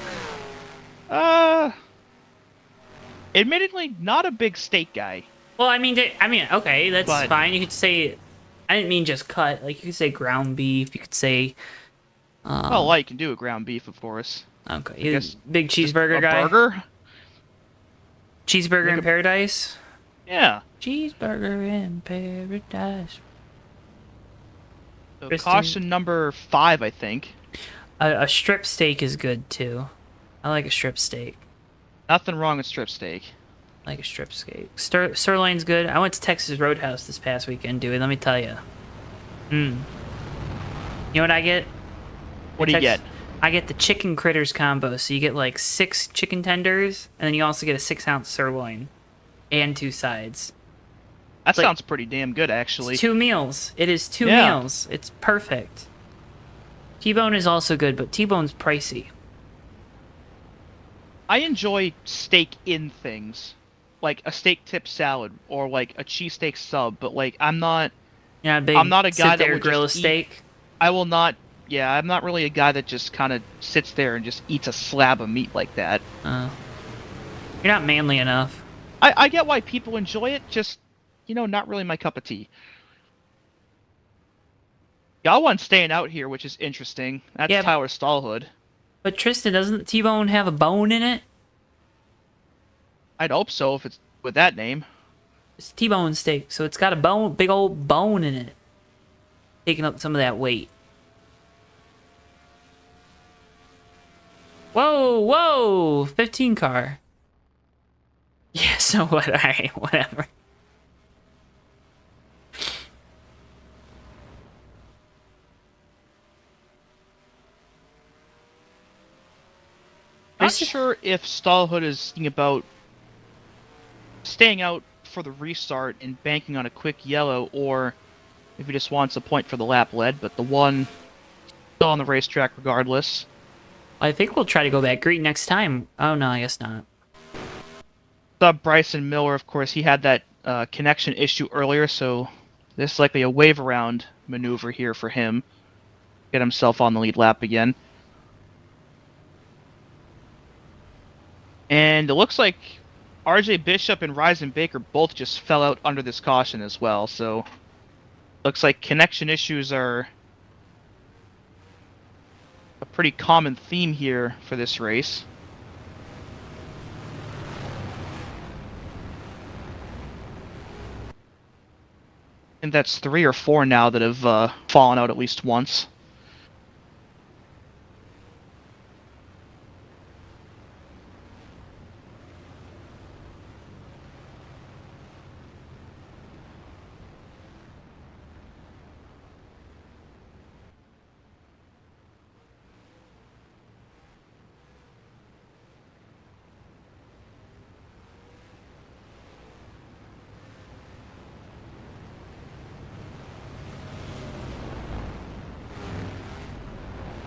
Admittedly, not a big steak guy. Well, okay, that's But- fine. You could say, I didn't mean just cut. Like, you could say ground beef. You could say, Well, you can do a ground beef, of course. okay, you guess big Just cheeseburger a guy. burger? Cheeseburger Like in a- paradise. Yeah. Cheeseburger in paradise. So Kristen- caution number 5, I think. A strip steak is good too. I like a strip steak. Nothing wrong with strip steak. I like a strip steak. Sirloin's good. I went to Texas Roadhouse this past weekend, dude. Let me tell you. You know what I get? What do you get? I get the chicken critters combo. So you get like 6 chicken tenders, and then you also get a 6-ounce sirloin and 2 sides. That like- sounds pretty damn good, actually. It's 2 meals. It is 2 Yeah. meals. It's perfect. T-bone is also good, but T-bone's pricey. I enjoy steak in things, like a steak tip salad or like a cheesesteak sub. But like, I'm not Yeah, big. I'm not a guy sit that there, would grill just a eat- steak. I will not. Yeah, I'm not really a guy that just kind of sits there and just eats a slab of meat like that. You're not manly enough. I get why people enjoy it, just not really my cup of tea. Got one staying out here, which is interesting. That's Yeah. Tyler Stallhood. But Tristan, doesn't T-bone have a bone in it? I'd hope so if it's with that name. It's T-bone steak, so it's got a bone, big old bone in it, taking up some of that weight. Whoa, 15 car. Yeah, so what? All right, whatever. not sure if Stallhood is thinking about staying out for the restart and banking on a quick yellow, or if he just wants a point for the lap led, but the one still on the racetrack regardless. I think we'll try to go back green next time. Oh, no, I guess not. Bryson Miller, of course, he had that connection issue earlier, so this is likely a wave around maneuver here for him. Get himself on the lead lap again. And it looks like RJ Bishop and Ryzen Baker both just fell out under this caution as well, so looks like connection issues are a pretty common theme here for this race. And that's 3 or 4 now that have fallen out at least once.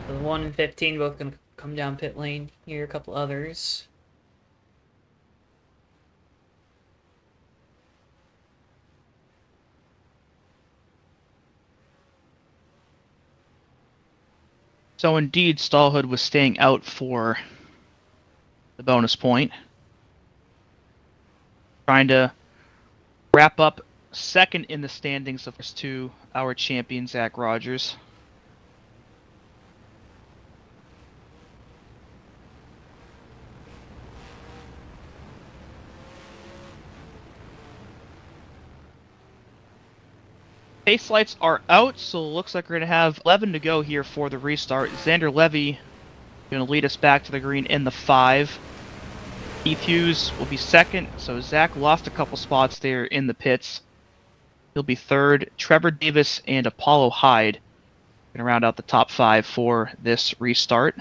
The 1 and 15 both going to come down pit lane. Here, a couple others. So indeed, Stallhood was staying out for the bonus point. Trying to wrap up second in the standings of to our champion, Zach Rogers. Pace lights are out, so it looks like we're going to have 11 to go here for the restart. Xander Levy going to lead us back to the green in the 5. Keith Hughes will be second, so Zach lost a couple spots there in the pits. He'll be third. Trevor Davis and Apollo Hyde going to round out the top 5 for this restart.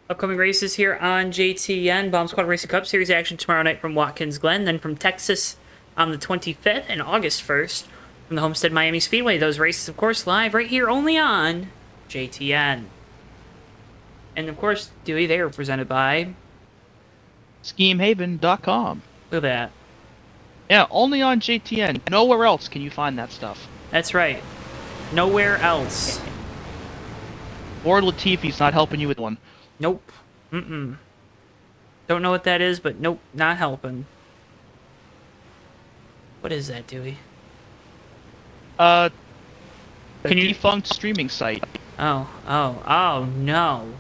Upcoming races here on JTN. Bomb Squad Racing Cup Series action tomorrow night from Watkins Glen, then from Texas on the 25th and August 1st. From the Homestead Miami Speedway. Those races, of course, live right here only on JTN. And, of course, Dewey, they are presented by SchemeHaven.com. Look at that. Yeah, only on JTN. Nowhere else can you find that stuff. That's right. Nowhere else. Lord Latifi's not helping you with one. Nope. Mm-mm. Don't know what that is, but nope, not helping. What is that, Dewey? A Can you... defunct streaming site. Oh, no.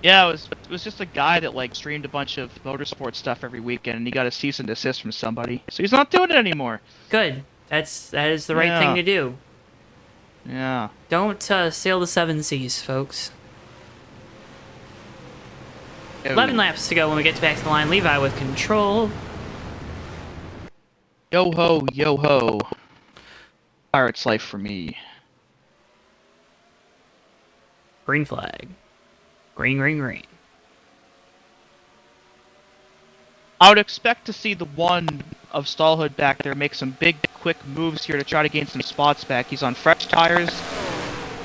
Yeah, it was just a guy that like streamed a bunch of motorsport stuff every weekend, and he got a cease and desist from somebody, so he's not doing it anymore. Good. That is the right thing to do. Yeah. Don't sail the 7 seas, folks. 11 laps to go when we get back to the line. Levi with control. Yo ho, yo ho. Pirate's life for me. Green flag. Green, green, green. I would expect to see the one of Stallhood back there make some big, quick moves here to try to gain some spots back. He's on fresh tires,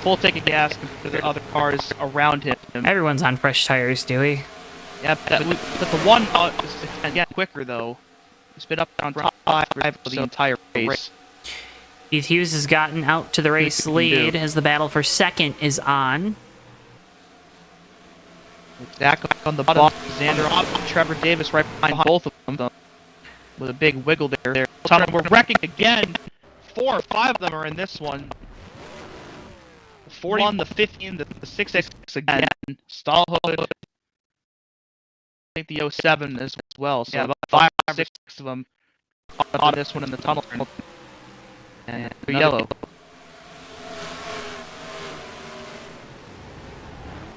full tank of gas compared to the other cars around him. Everyone's on fresh tires, Dewey. Yeah, but the one is again quicker though. He's been up on top 5 for the entire race. Keith Hughes has gotten out to the race lead as the battle for second is on. Zach on the bottom, Xander up, Trevor Davis right behind both of them with a big wiggle there. We're wrecking again. 4 or 5 of them are in this one. The 41, the 15, the 66 again. Stallhood. I think the 07 as well. So about 5 or 6 of them on this one in the tunnel. And yellow.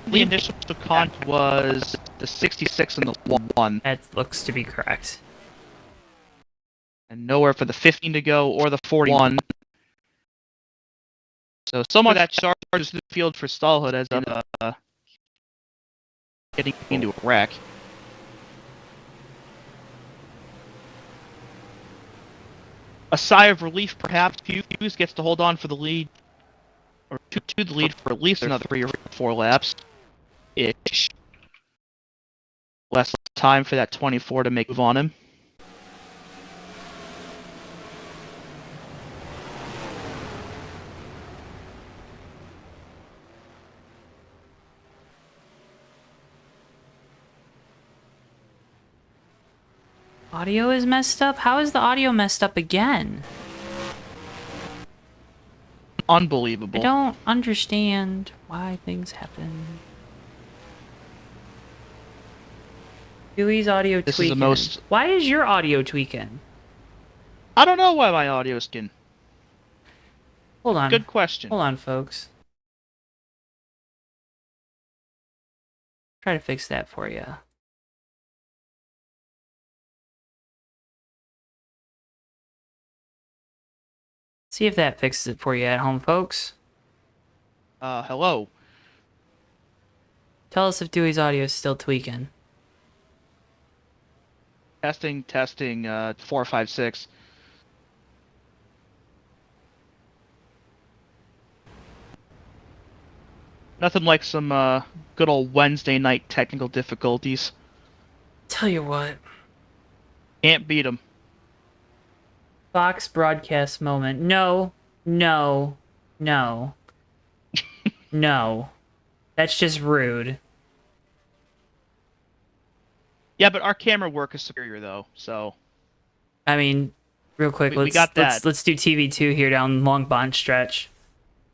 The initial count was the 66 and the 1. That looks to be correct. And nowhere for the 15 to go or the 41. So someone that charges the field for Stallhood as getting into a wreck. A sigh of relief, perhaps. Hughes gets to hold on for the lead, or to the lead for at least another 3 or 4 laps. Ish. Less time for that 24 to make a move on him. Audio is messed up? How is the audio messed up again? Unbelievable. I don't understand why things happen. Dewey's audio This tweaking. is the most... Why is your audio tweaking? I don't know why my audio is skin. Hold on. Good question. Hold on, folks. Try to fix that for you. See if that fixes it for you at home, folks. Hello. Tell us if Dewey's audio is still tweaking. Testing, 4, 5, 6. Nothing like some, good old Wednesday night technical difficulties. Tell you what. Can't beat them. Fox broadcast moment. No. No. No. No. That's just rude. Yeah, but our camera work is superior, though, so... I mean, real quick, We got that. let's do TV2 here down Long Bond stretch.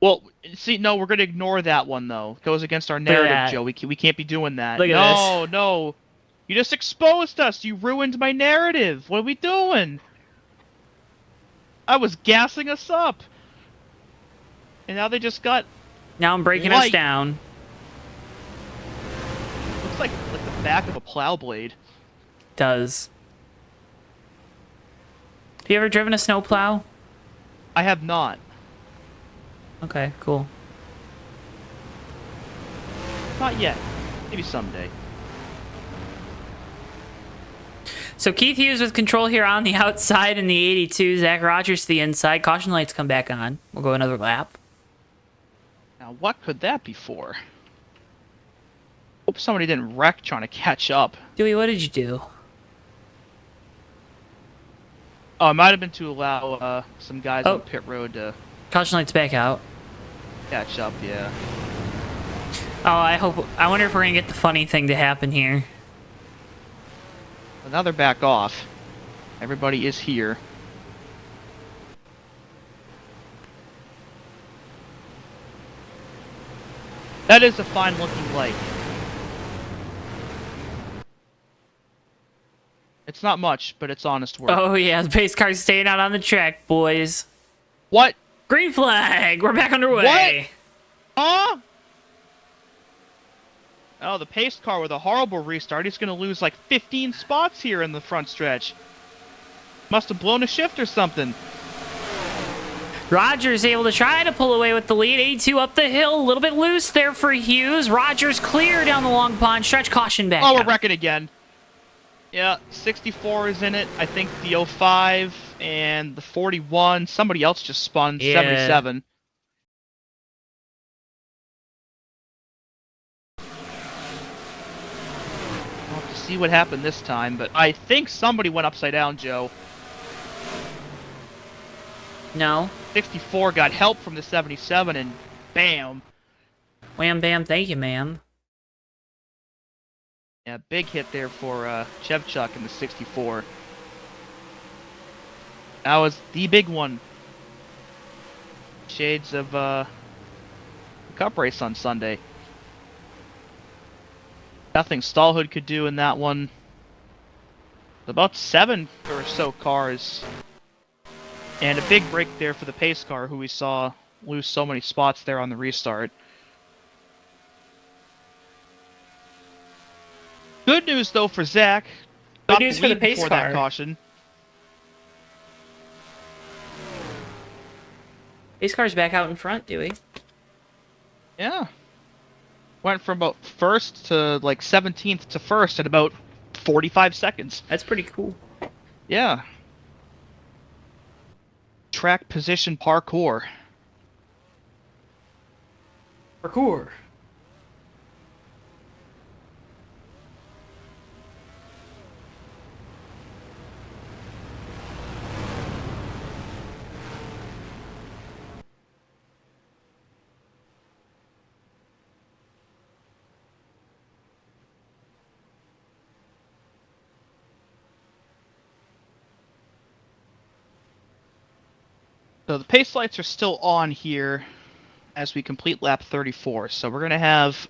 Well, see, no, we're gonna ignore that one, though. It goes against our at narrative, that. Joe. We can't be doing that. Look at no, this. no. You just exposed us. You ruined my narrative. What are we doing? I was gassing us up. And now they just got... Now I'm breaking us Light. down. Looks like the back of a plow blade. Does. Have you ever driven a snowplow? I have not. Okay, cool. Not yet. Maybe someday. So Keith Hughes with control here on the outside in the 82. Zach Rogers to the inside. Caution lights come back on. We'll go another lap. Now, what could that be for? Hope somebody didn't wreck trying to catch up. Dewey, what did you do? Oh, it might have been to allow some guys Oh. on pit road to Caution lights back out. catch up, yeah. Oh, I wonder if we're gonna get the funny thing to happen here. But now they're back off. Everybody is here. That is a fine-looking light. It's not much, but it's honest work. Oh yeah, the pace car's staying out on the track, boys. What? Green flag! We're back underway! Huh? Oh, the pace car with a horrible restart. He's going to lose like 15 spots here in the front stretch. Must have blown a shift or something. Rogers able to try to pull away with the lead. 82 up the hill, a little bit loose there for Hughes. Rogers clear down the long pond stretch. Caution back Oh, we're out. wrecking again. Yeah, 64 is in it. I think the 05 and the 41. Somebody else just spun Yeah. 77. We'll have to see what happened this time, but I think somebody went upside down, Joe. No. 64 got help from the 77, and bam. Wham bam, thank you, ma'am. Yeah, big hit there for Chevchuk in the 64. That was the big one. Shades of the Cup race on Sunday. Nothing Stallhood could do in that one. About 7 or so cars. And a big break there for the pace car, who we saw lose so many spots there on the restart. Good news, though, for Zach. Good Got news for the lead pace before car. that caution. Pace car's back out in front, Dewey. Yeah. Went from about first to like 17th to first in about 45 seconds. That's pretty cool. Yeah. Track position parkour. Parkour. So the pace lights are still on here as we complete lap 34. So we're going to have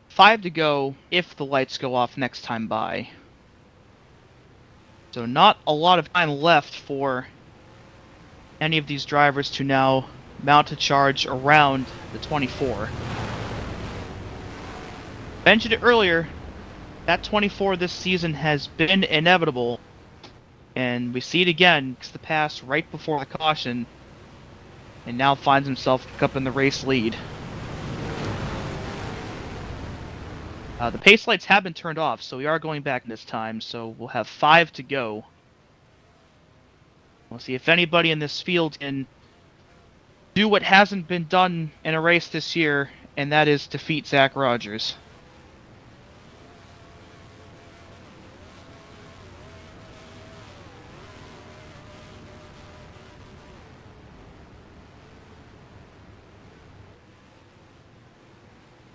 5 to go if the lights go off next time by. So not a lot of time left for any of these drivers to now mount a charge around the 24. Mentioned it earlier, that 24 this season has been inevitable. And we see it again, because the pass right before the caution, and now finds himself up in the race lead. The pace lights have been turned off, so we are going back this time, so we'll have 5 to go. We'll see if anybody in this field can do what hasn't been done in a race this year, and that is defeat Zach Rogers.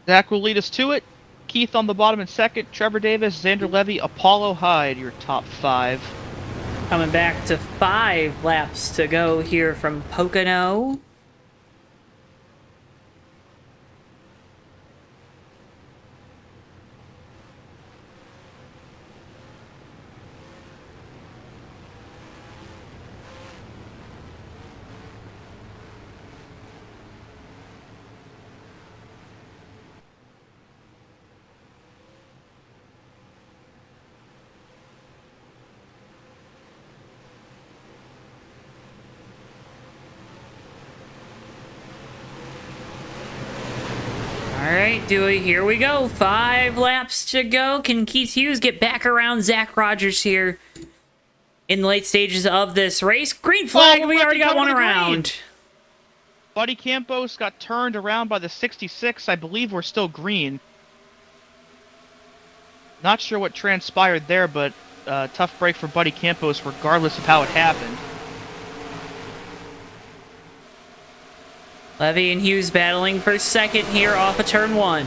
Zach will lead us to it. Keith on the bottom in second. Trevor Davis, Xander Levy, Apollo Hyde, your top 5. Coming back to 5 laps to go here from Pocono. Alright, Dewey, here we go. 5 laps to go. Can Keith Hughes get back around Zach Rogers here in the late stages of this race? Green flag, we already got one around. Buddy Campos got turned around by the 66. I believe we're still green. Not sure what transpired there, but tough break for Buddy Campos regardless of how it happened. Levy and Hughes battling for second here off of turn 1.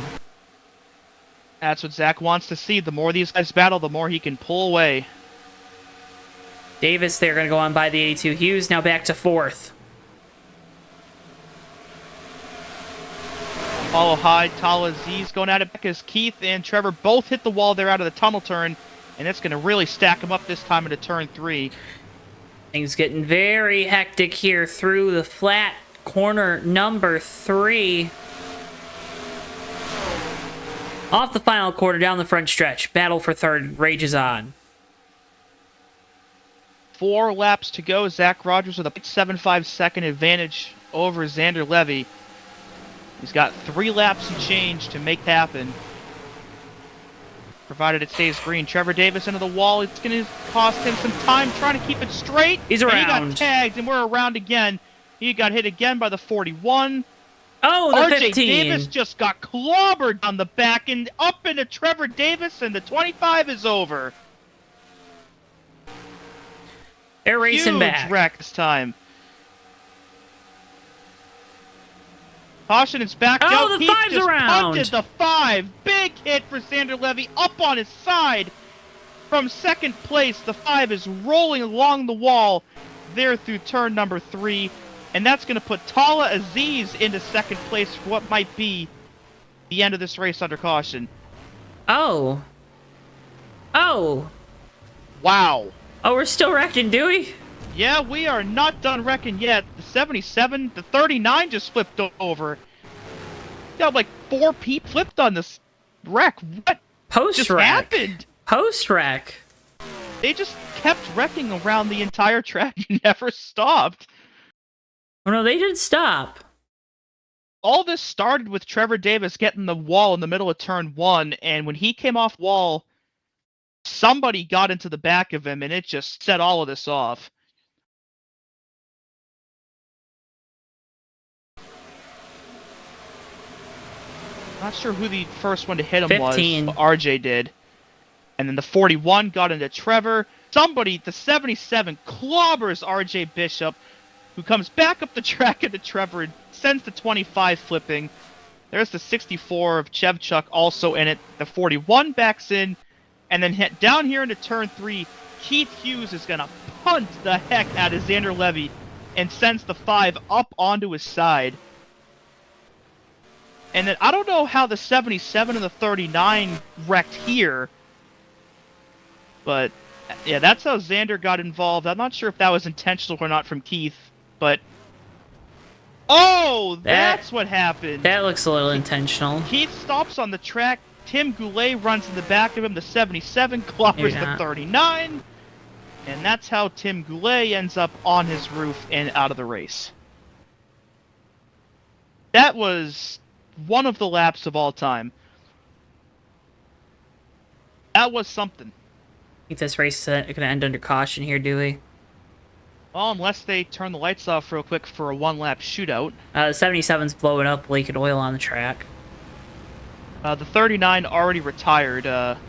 That's what Zach wants to see. The more these guys battle, the more he can pull away. Davis, they're going to go on by the 82. Hughes now back to 4th. Apollo Hyde, Tala Aziz going at it back as Keith and Trevor both hit the wall there out of the tunnel turn, and it's going to really stack them up this time into turn 3. Things getting very hectic here through the flat corner number 3. Off the final quarter, down the front stretch. Battle for third rages on. 4 laps to go. Zach Rogers with a 0.75 second advantage over Xander Levy. He's got 3 laps and change to make happen. Provided it stays green. Trevor Davis into the wall. It's going to cost him some time trying to keep it straight. He's around. And he got tagged, and we're around again. He got hit again by the 41. Oh, the RJ 15. Davis just got clobbered on the back and up into Trevor Davis, and the 25 is over. They're racing Huge back. wreck this time. Caution is backed out. Oh, the Keith 5's just around. punted the 5. Big hit for Xander Levy up on his side. From second place, the 5 is rolling along the wall there through turn number 3. And that's going to put Tala Aziz into second place for what might be the end of this race under caution. Oh. Oh. Wow. Oh, we're still wrecking, Dewey? Yeah, we are not done wrecking yet. The 77, the 39 just flipped over. Got like 4 people flipped on this wreck. What just Post-wreck. happened? Post-wreck. They just kept wrecking around the entire track and never stopped. Oh, no, they did stop. all this started with Trevor Davis getting the wall in the middle of turn 1, and when he came off wall, somebody got into the back of him, and it just set all of this off. Not sure who the first one to hit him 15. was, but RJ did. And then the 41 got into Trevor. Somebody, the 77, clobbers RJ Bishop, who comes back up the track into Trevor and sends the 25 flipping. There's the 64 of Chevchuk also in it. The 41 backs in, and then hit down here into turn 3. Keith Hughes is going to punt the heck out of Xander Levy and sends the 5 up onto his side. And then I don't know how the 77 and the 39 wrecked here. But, yeah, that's how Xander got involved. I'm not sure if that was intentional or not from Keith, but... Oh, that's what happened. That looks a little intentional. Keith stops on the track. Tim Goulet runs in the back of him. The 77 clobbers the 39. And that's how Tim Goulet ends up on his roof and out of the race. That was one of the laps of all time. That was something. I think this race is going to end under caution here, Dewey. Well, unless they turn the lights off real quick for a one-lap shootout. The 77's blowing up, leaking oil on the track. The 39 already retired, of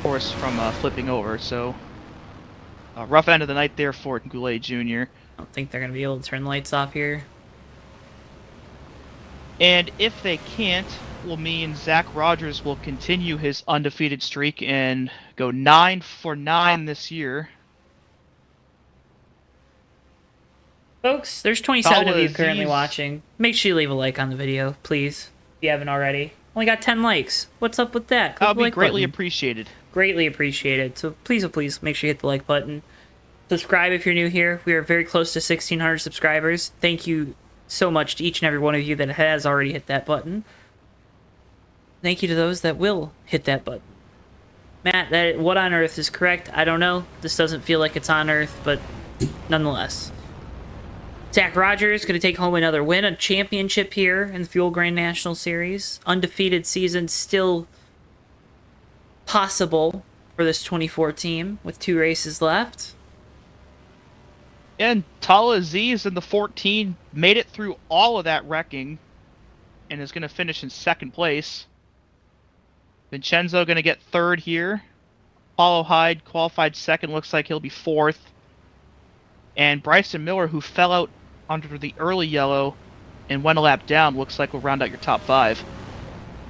course, from flipping over, so... rough end of the night there for Goulet Jr. I don't think they're going to be able to turn the lights off here. And if they can't, will mean Zach Rogers will continue his undefeated streak and go 9 for 9 this year. Folks, there's 27 of you Fellas, currently watching. Make sure you leave a like on the video, please, if you haven't already. Only got 10 likes. What's up with that? Click That would the be like greatly button. appreciated. Greatly appreciated. So please, oh please, make sure you hit the like button. Subscribe if you're new here. We are very close to 1,600 subscribers. Thank you so much to each and every one of you that has already hit that button. Thank you to those that will hit that button. Matt, what on earth is correct? I don't know. This doesn't feel like it's on earth, but nonetheless. Zach Rogers going to take home another win, a championship here in the Fuel Grand National Series. Undefeated season still possible for this 24 team with 2 races left. And Tala Aziz in the 14 made it through all of that wrecking and is going to finish in 2nd place. Vincenzo going to get 3rd here. Paulo Hyde qualified 2nd, looks like he'll be 4th. And Bryson Miller, who fell out under the early yellow and went a lap down, looks like will round out your top 5.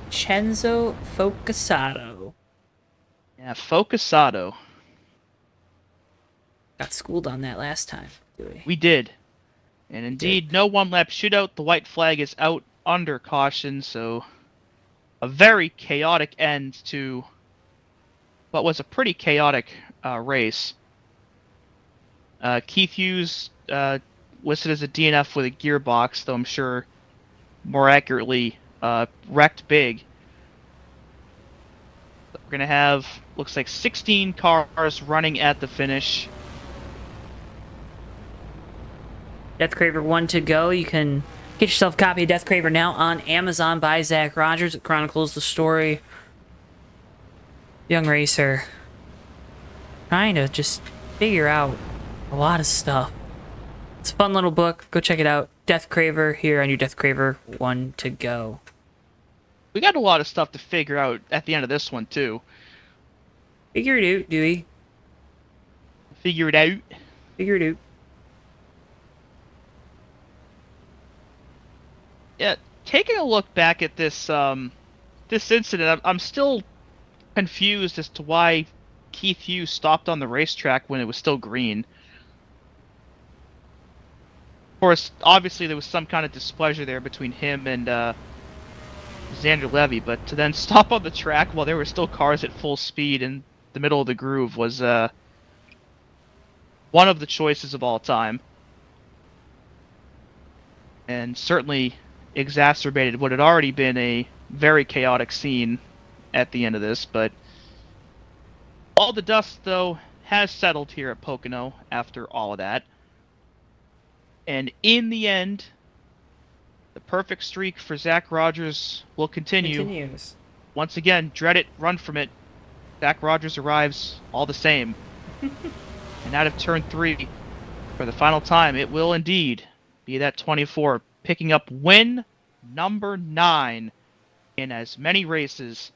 Vincenzo Focasato. Yeah, Focasato. Got schooled on that last time, We did. And indeed, no one-lap shootout. The white flag is out under caution, so a very chaotic end to what was a pretty chaotic race. Keith Hughes listed as a DNF with a gearbox, though I'm sure more accurately wrecked big. We're going to have, looks like 16 cars running at the finish. Death Craver 1 to go. You can get yourself a copy of Death Craver now on Amazon by Zach Rogers. It chronicles the story. Young racer trying to just figure out a lot of stuff. It's a fun little book. Go check it out. Death Craver here on your Death Craver 1 to go. We got a lot of stuff to figure out at the end of this one, too. Figure it out, Dewey. Figure it out. Figure it out. Yeah, taking a look back at this this incident, I'm still confused as to why Keith Hughes stopped on the racetrack when it was still green. Of course, obviously there was some kind of displeasure there between him and Xander Levy, but to then stop on the track while there were still cars at full speed in the middle of the groove was one of the choices of all time. And certainly exacerbated what had already been a very chaotic scene at the end of this, but all the dust, though, has settled here at Pocono after all of that. And in the end, the perfect streak for Zach Rogers will continue. Continues. Once again, dread it, run from it. Zach Rogers arrives all the same. And out of turn 3, for the final time, it will indeed be that 24, picking up win number 9 in as many races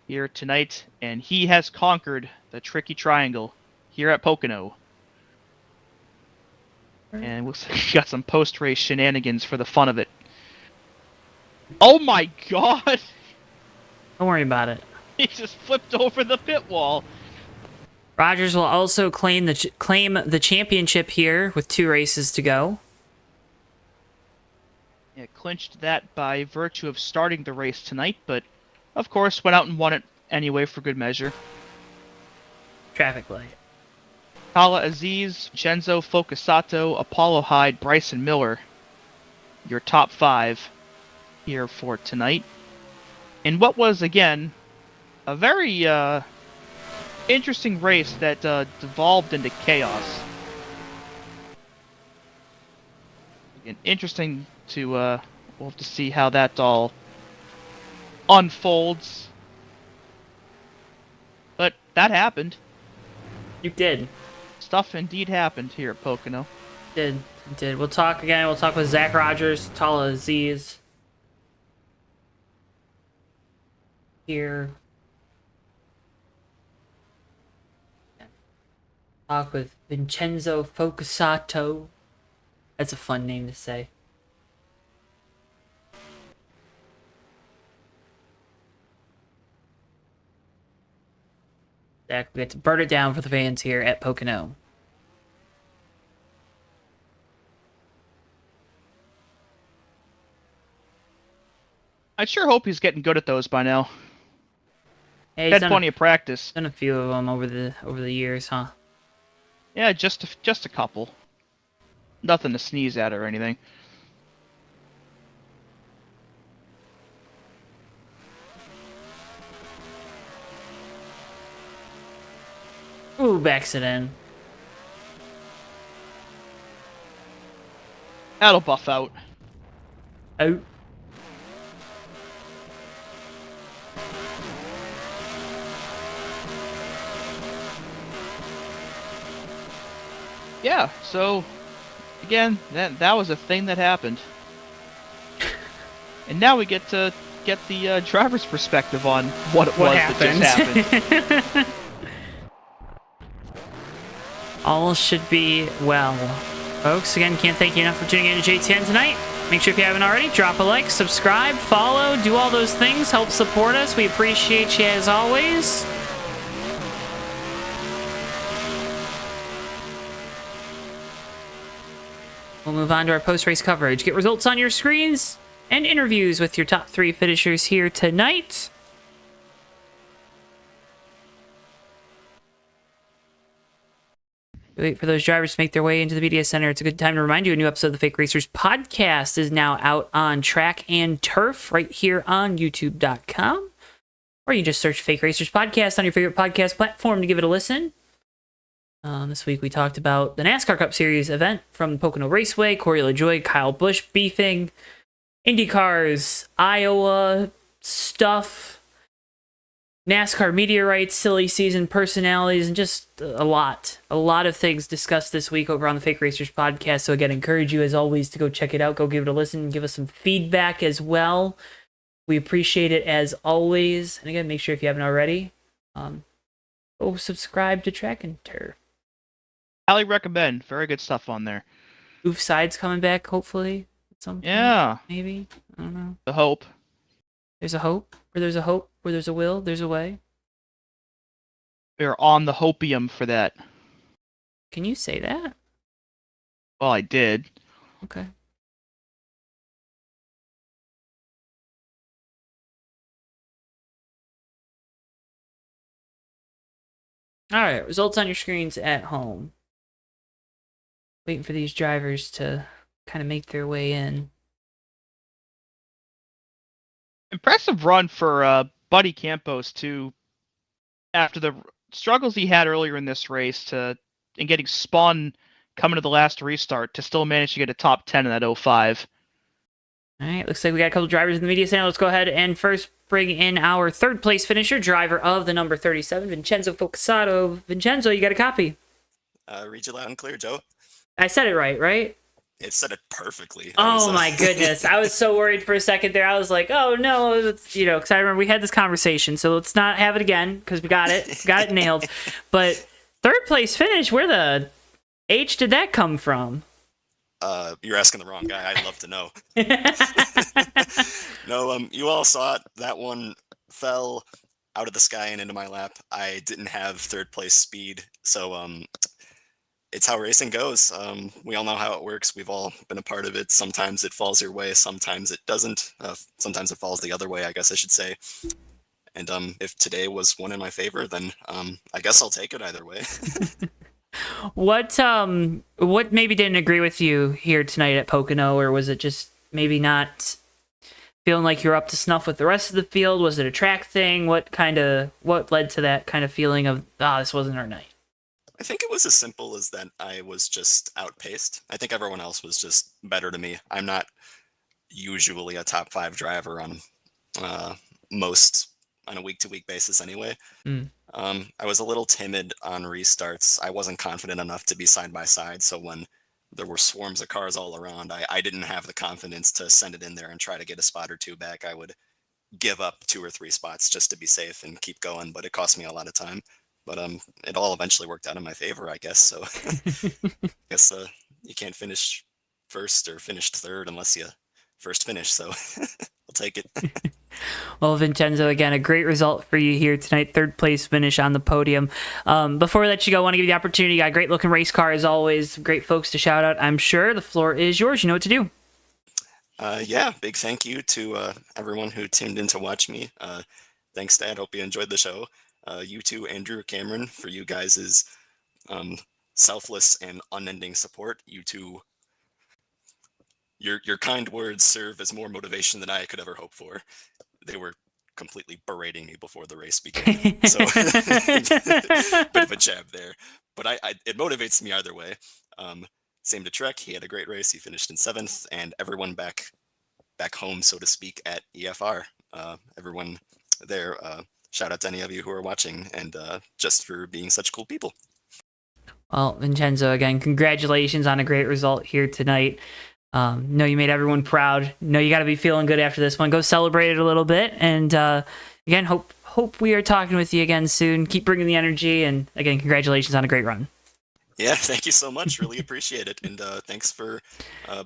here tonight, and he has conquered the tricky triangle here at Pocono. And looks like we got some post-race shenanigans for the fun of it. Oh my god! Don't worry about it. He just flipped over the pit wall. Rogers will also claim the championship here with 2 races to go. Yeah, clinched that by virtue of starting the race tonight, but of course went out and won it anyway for good measure. Traffic light. Kala Aziz, Genzo Focusato, Apollo Hyde, Bryson Miller, your top 5 here for tonight. In what was, again, a very interesting race that devolved into chaos. Again, interesting to, we'll have to see how that all unfolds. But that happened. You did. Stuff indeed happened here at Pocono. Did. We'll talk again. We'll talk with Zach Rogers, Tala Aziz. Here. Talk with Vincenzo Focusato. That's a fun name to say. Zach, we get to burn it down for the fans here at Pocono. I sure hope he's getting good at those by now. Yeah, Had plenty of practice. Done a few of them over the years, huh? Yeah, just a couple. Nothing to sneeze at or anything. Ooh, backs it in. That'll buff out. Out. Yeah, so again, that was a thing that happened. And now we get to get the driver's perspective on what it was that just happened. All should be well. Folks, again, can't thank you enough for tuning in to J10 tonight. Make sure if you haven't already, drop a like, subscribe, follow, do all those things. Help support us. We appreciate you as always. We'll move on to our post-race coverage. Get results on your screens and interviews with your top 3 finishers here tonight. Wait for those drivers to make their way into the media center. It's a good time to remind you a new episode of the Fake Racers podcast is now out on Track and Turf right here on YouTube.com. Or you can just search Fake Racers podcast on your favorite podcast platform to give it a listen. This week we talked about the NASCAR Cup Series event from Pocono Raceway, Corey LaJoie, Kyle Busch beefing, IndyCars, Iowa stuff, NASCAR media rights, silly season personalities, and just a lot of things discussed this week over on the Fake Racers podcast. So again, encourage you as always to go check it out, go give it a listen, give us some feedback as well. We appreciate it as always. And again, make sure if you haven't already, go subscribe to Track and Turf. Highly recommend. Very good stuff on there. Oof Side's coming back, hopefully. At some point, Yeah. maybe. I don't know. The hope. There's a hope. Where there's a hope. Where there's a will, there's a way. We're on the hopium for that. Can you say that? Well, I did. Okay. Alright, results on your screens at home. Waiting for these drivers to kind of make their way in. Impressive run for Buddy Campos, too, after the struggles he had earlier in this race and getting spun coming to the last restart to still manage to get a top 10 in that 05. All right, looks like we got a couple drivers in the media center. Let's go ahead and first bring in our third place finisher, driver of the number 37, Vincenzo Focasato. Vincenzo, you got a copy. Read you loud and clear, Joe. I said it right? It said it perfectly. Oh my goodness. I was so worried for a second there. I was like, oh no, it's, because I remember we had this conversation, so let's not have it again, because we got it nailed. But third place finish, where the H did that come from? You're asking the wrong guy. I'd love to know. No, you all saw it. That one fell out of the sky and into my lap. I didn't have third place speed, so it's how racing goes. We all know how it works. We've all been a part of it. Sometimes it falls your way, sometimes it doesn't. Sometimes it falls the other way, I guess I should say. And if today was one in my favor, then I guess I'll take it either way. What maybe didn't agree with you here tonight at Pocono, or was it just maybe not feeling like you're up to snuff with the rest of the field? Was it a track thing? What led to that kind of feeling of, this wasn't our night? I think it was as simple as that I was just outpaced. I think everyone else was just better to me. I'm not usually a top 5 driver on a week-to-week basis anyway. I was a little timid on restarts. I wasn't confident enough to be side by side, so when there were swarms of cars all around, I didn't have the confidence to send it in there and try to get a spot or two back. I would give up 2 or 3 spots just to be safe and keep going, but it cost me a lot of time. But it all eventually worked out in my favor, I guess. So I guess you can't finish first or finish third unless you first finish. So I'll take it. Well, Vincenzo, again, a great result for you here tonight. Third place finish on the podium. Before we let you go, I want to give you the opportunity. You got a great looking race car as always. Great folks to shout out. I'm sure the floor is yours. You know what to do. Yeah, big thank you to everyone who tuned in to watch me. Thanks, Dad. Hope you enjoyed the show. You too, Andrew, Cameron, for you guys' selfless and unending support. You two, your kind words serve as more motivation than I could ever hope for. They were completely berating me before the race began, so bit of a jab there. But it motivates me either way. Same to Trek. He had a great race. He finished in 7th, and everyone back home, so to speak, at EFR. Everyone there. Shout out to any of you who are watching, and just for being such cool people. Well, Vincenzo, again, congratulations on a great result here tonight. Know you made everyone proud. Know you got to be feeling good after this one. Go celebrate it a little bit, and again, hope we are talking with you again soon. Keep bringing the energy, and again, congratulations on a great run. Yeah, thank you so much. Really appreciate it, and thanks for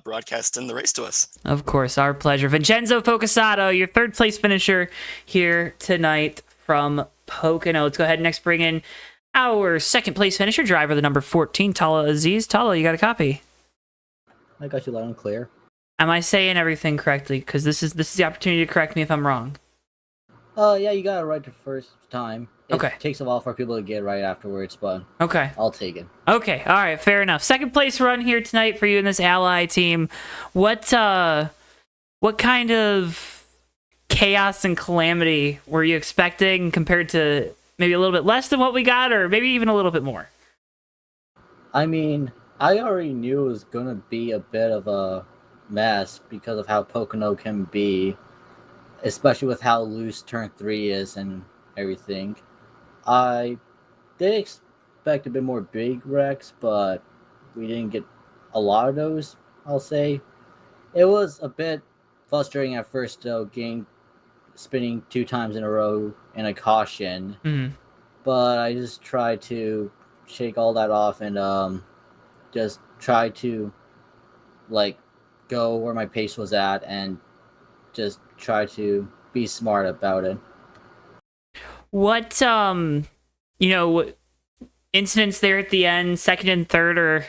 broadcasting the race to us. Of course, our pleasure. Vincenzo Focasato, your third place finisher here tonight from Pocono. Let's go ahead and next bring in our second place finisher, driver, the number 14, Tala Aziz. Tala, you got a copy? I got you loud and clear. Am I saying everything correctly? Because this is the opportunity to correct me if I'm wrong. Yeah, you got it right the first time. It Okay. takes a while for people to get right afterwards, but Okay. I'll take it. Okay. All right. Fair enough. Second place run here tonight for you in this Ally team. What kind of chaos and calamity were you expecting compared to maybe a little bit less than what we got, or maybe even a little bit more? I mean, I already knew it was going to be a bit of a mess because of how Pocono can be, especially with how loose Turn 3 is and everything. I did expect a bit more big wrecks, but we didn't get a lot of those, I'll say. It was a bit frustrating at first, though, spinning 2 times in a row in a caution. Mm-hmm. But I just tried to shake all that off and just try to go where my pace was at and just try to be smart about it. What incidents there at the end, second and third, or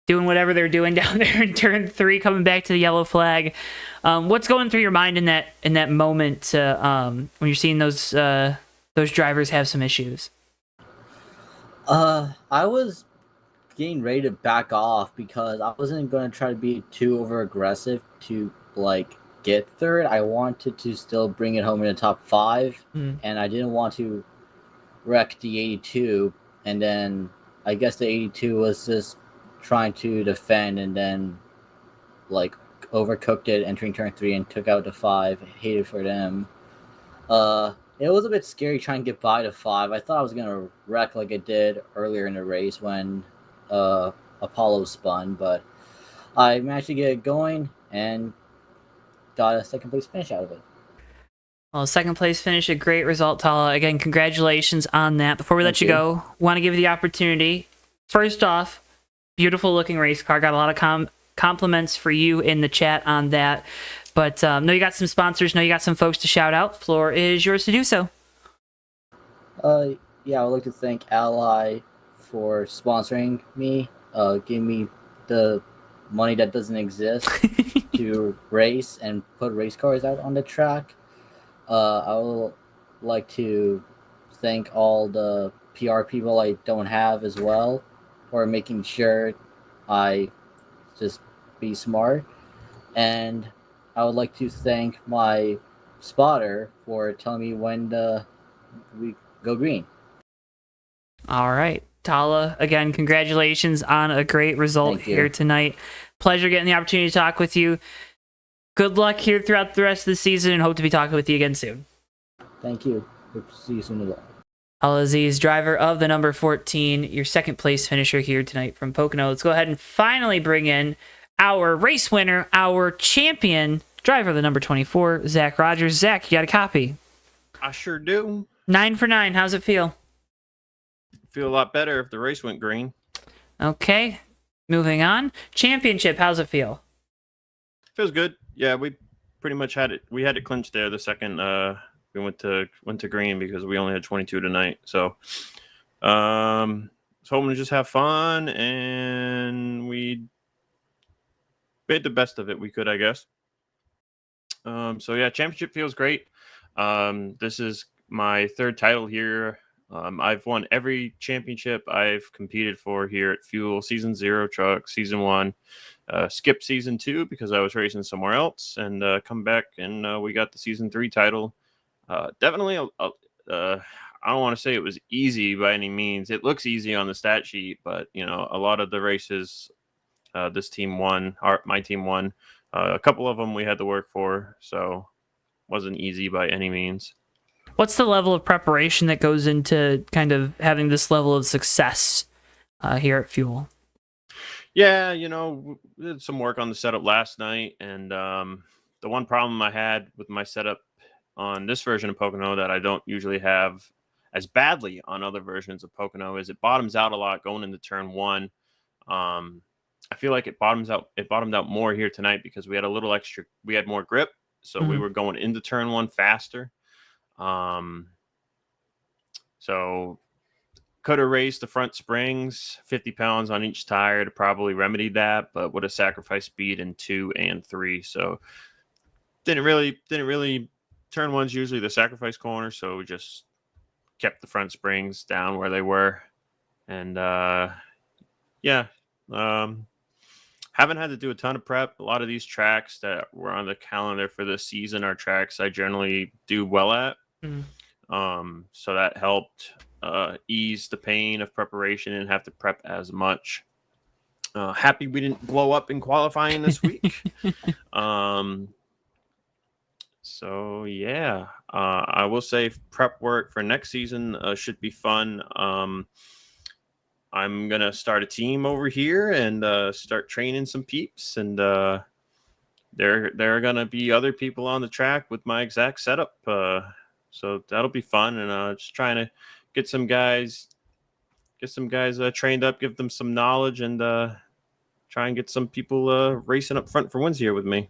doing whatever they're doing down there in turn 3, coming back to the yellow flag. What's going through your mind in that moment when you're seeing those drivers have some issues? I was getting ready to back off because I wasn't going to try to be too over aggressive to get third. I wanted to still bring it home in the top 5, and I didn't want to wreck the 82. And then I guess the 82 was just trying to defend and then overcooked it entering turn 3 and took out to 5. Hated for them. It was a bit scary trying to get by to 5. I thought I was going to wreck like it did earlier in the race when Apollo spun, but I managed to get it going and got a second place finish out of it. Well, second place finish, a great result, Tala. Again, congratulations on that. Before we let you go, want to give you the opportunity. First off, beautiful looking race car. Got a lot of compliments for you in the chat on that. But know you got some sponsors, know you got some folks to shout out. Floor is yours to do so. Yeah, I would like to thank Ally for sponsoring me, giving me the money that doesn't exist to race and put race cars out on the track. I would like to thank all the PR people I don't have as well for making sure I just be smart. And I would like to thank my spotter for telling me when we go green. All right. Tala, again, congratulations on a great result here tonight. Pleasure getting the opportunity to talk with you. Good luck here throughout the rest of the season and hope to be talking with you again soon. Thank you. Hope to see you soon as well. Al-Aziz, driver of the number 14, your second place finisher here tonight from Pocono. Let's go ahead and finally bring in our race winner, our champion, driver of the number 24, Zach Rogers. Zach, you got a copy? I sure do. 9 for 9. How's it feel? Feel a lot better if the race went green. Okay. Moving on. Championship, how's it feel? Feels good. Yeah, we pretty much had it. We had it clinched there the second we went to green because we only had 22 tonight. So was hoping to just have fun, and we made the best of it we could, I guess. So yeah, championship feels great. This is my third title here. I've won every championship I've competed for here at Fuel. Season 0 truck, Season 1. Skipped Season 2 because I was racing somewhere else, and come back and we got the Season 3 title. Definitely, I don't want to say it was easy by any means. It looks easy on the stat sheet, but you know, a lot of the races this team won, my team won. A couple of them we had to work for, so wasn't easy by any means. What's the level of preparation that goes into kind of having this level of success here at Fuel? Yeah, you know, we did some work on the setup last night, and the one problem I had with my setup on this version of Pocono that I don't usually have as badly on other versions of Pocono is it bottoms out a lot going into turn 1. I feel like it bottomed out more here tonight because we had a little extra, we had more grip, so we were going into turn 1 faster. So could have raised the front springs 50 pounds on each tire to probably remedy that, but would have sacrificed speed in 2 and 3. So didn't really turn 1's usually the sacrifice corner, so we just kept the front springs down where they were. And haven't had to do a ton of prep. A lot of these tracks that were on the calendar for this season are tracks I generally do well at. So that helped ease the pain of preparation and have to prep as much. Happy we didn't blow up in qualifying this week. So yeah, I will say prep work for next season should be fun. I'm gonna start a team over here and start training some peeps, and there are gonna be other people on the track with my exact setup. So that'll be fun, and just trying to get some guys trained up, give them some knowledge, and try and get some people racing up front for wins here with me.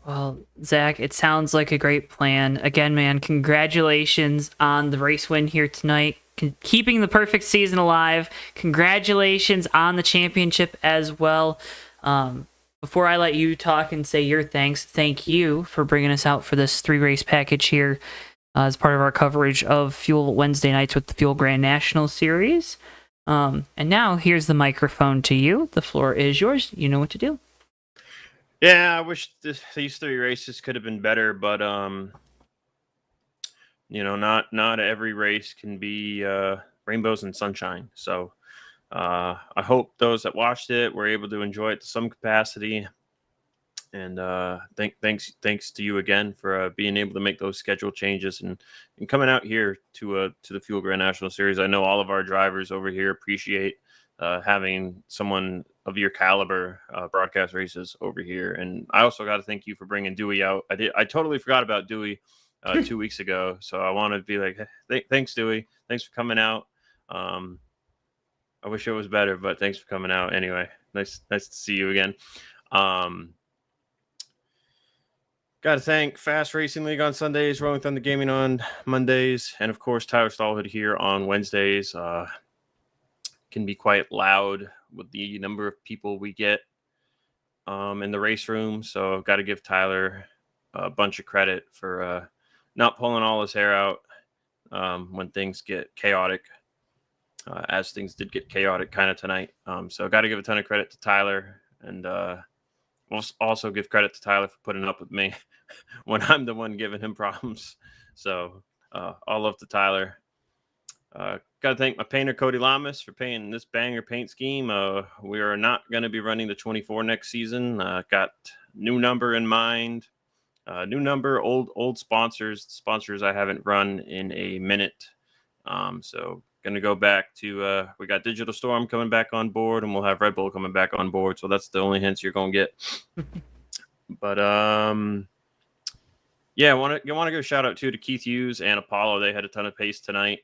Well, Zach, it sounds like a great plan. Again, man, congratulations on the race win here tonight. Keeping the perfect season alive. Congratulations on the championship as well. Before I let you talk and say your thanks, thank you for bringing us out for this 3-race package here as part of our coverage of Fuel Wednesday nights with the Fuel Grand National Series. And now, here's the microphone to you. The floor is yours. You know what to do. Yeah, I wish these 3 races could have been better, but you know, not every race can be rainbows and sunshine. So I hope those that watched it were able to enjoy it to some capacity. And thanks to you again for being able to make those schedule changes and coming out here to the Fuel Grand National Series. I know all of our drivers over here appreciate having someone of your caliber broadcast races over here. And I also got to thank you for bringing Dewey out. I totally forgot about Dewey 2 weeks ago, so I want to be like, hey, thanks Dewey, thanks for coming out. I wish it was better, but thanks for coming out anyway. Nice to see you again. Got to thank Fast Racing League on Sundays, Rolling Thunder Gaming on Mondays, and of course Tyler Stallhood here on Wednesdays. Can be quite loud with the number of people we get in the race room, so I've got to give Tyler a bunch of credit for not pulling all his hair out when things get chaotic, as things did get chaotic kind of tonight. So i've got to give a ton of credit to Tyler, and we'll also give credit to Tyler for putting up with me when I'm the one giving him problems. So all love to Tyler. Got to thank my painter, Cody Lamas, for painting this banger paint scheme. We are not going to be running the 24 next season. Got new number in mind. New number, old sponsors I haven't run in a minute. So going to go back to, we got Digital Storm coming back on board, and we'll have Red Bull coming back on board. So that's the only hints you're going to get. But yeah, I want to give a shout out to Keith Hughes and Apollo. They had a ton of pace tonight.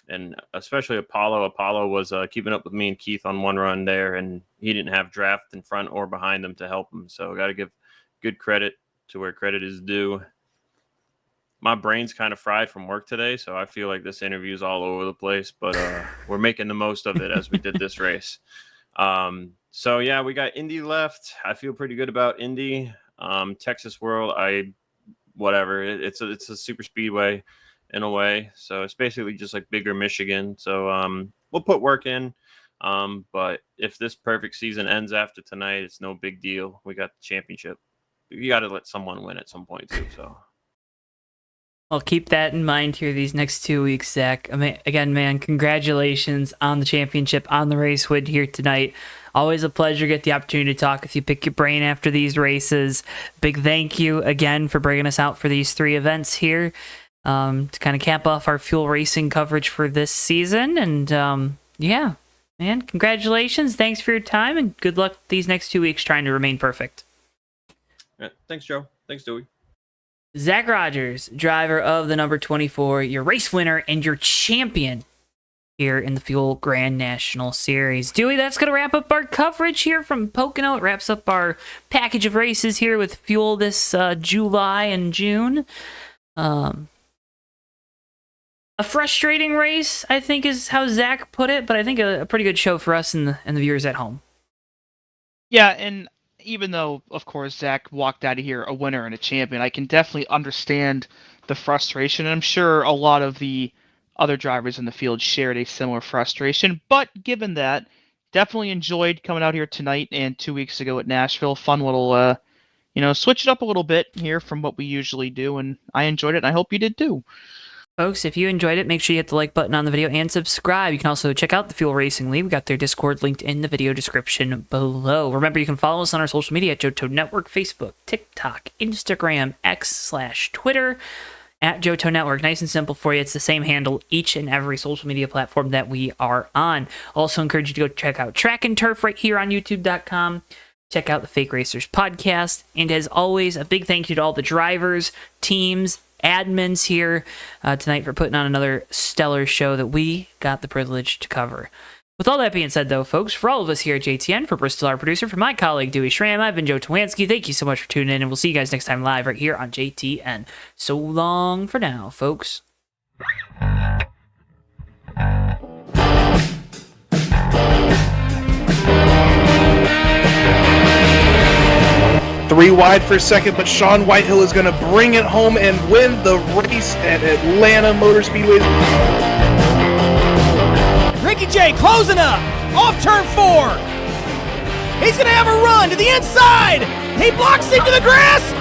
And especially Apollo. Apollo was keeping up with me and Keith on one run there, and he didn't have draft in front or behind him to help him. So got to give good credit to where credit is due. My brain's kind of fried from work today, so I feel like this interview is all over the place, but we're making the most of it as we did this race. So yeah, we got Indy left. I feel pretty good about Indy. Texas World, it's a super speedway in a way, so it's basically just like bigger Michigan. So we'll put work in, but if this perfect season ends after tonight, it's no big deal. We got the championship. You got to let someone win at some point too. So I'll keep that in mind here these next 2 weeks, Zach. I mean, again, man, congratulations on the championship, on the race win here tonight. Always a pleasure to get the opportunity to talk with you, pick your brain after these races. Big thank you again for bringing us out for these 3 events here to kind of cap off our fuel racing coverage for this season. And yeah, man, congratulations. Thanks for your time, and good luck these next 2 weeks trying to remain perfect. Yeah, thanks, Joe. Thanks, Dewey. Zach Rogers, driver of the number 24, your race winner and your champion here in the Fuel Grand National Series. Dewey, that's going to wrap up our coverage here from Pocono. It wraps up our package of races here with Fuel this July and June. A frustrating race, I think, is how Zach put it, but I think a pretty good show for us and the viewers at home. Yeah, and even though, of course, Zach walked out of here a winner and a champion, I can definitely understand the frustration. And I'm sure a lot of the other drivers in the field shared a similar frustration. But given that, definitely enjoyed coming out here tonight and 2 weeks ago at Nashville. Fun little, switch it up a little bit here from what we usually do. And I enjoyed it, and I hope you did too. Folks, if you enjoyed it, make sure you hit the like button on the video and subscribe. You can also check out the Fuel Racing League. We got their Discord linked in the video description below. Remember, you can follow us on our social media at JoeTowNetwork, Facebook, TikTok, Instagram, X/Twitter, at JoeTowNetwork. Nice and simple for you. It's the same handle each and every social media platform that we are on. Also encourage you to go check out Track and Turf right here on YouTube.com. Check out the Fake Racers podcast. And as always, a big thank you to all the drivers, teams, admins here tonight for putting on another stellar show that we got the privilege to cover. With all that being said, though, folks, for all of us here at JTN, for Bristol, our producer, for my colleague Dewey Schramm, I've been Joe Towanski. Thank you so much for tuning in, and we'll see you guys next time live right here on JTN. So long for now, folks. 3 wide for second, but Sean Whitehill is going to bring it home and win the race at Atlanta Motor Speedway. Ricky J closing up, off turn 4. He's going to have a run to the inside. He blocks into the grass.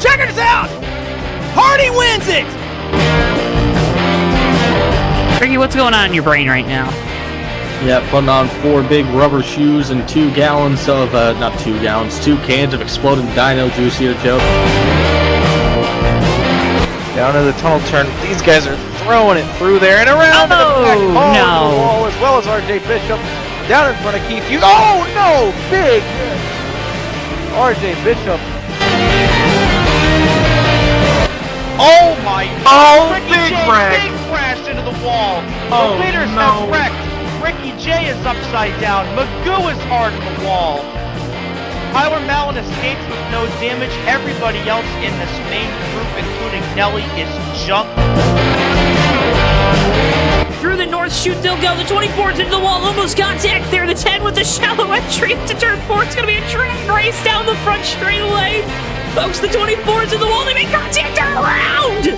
Checkers out. Hardy wins it. Ricky, what's going on in your brain right now? Yeah, putting on 4 big rubber shoes and 2 gallons of, not 2 gallons, 2 cans of exploding dino juice here, Joe. Down to the tunnel turn. These guys are throwing it through there and around to the back. No. The wall, as well as RJ Bishop. Down in front of Keith Hughes. Oh, no! Big hit. RJ Bishop. Oh, my. Oh, Ricky big J, wreck. big crash into the wall. Oh, The leaders no. have wrecked. Ricky J is upside down. Magoo is hard in the wall. Tyler Mallon escapes with no damage. Everybody else in this main group, including Nelly, is junked. Through the north chute they'll go. The 24's into the wall. Almost contact there. The 10 with the shallow entry into turn 4. It's going to be a train race down the front straightaway. Folks, the 24's in the wall. They make contact. They're around.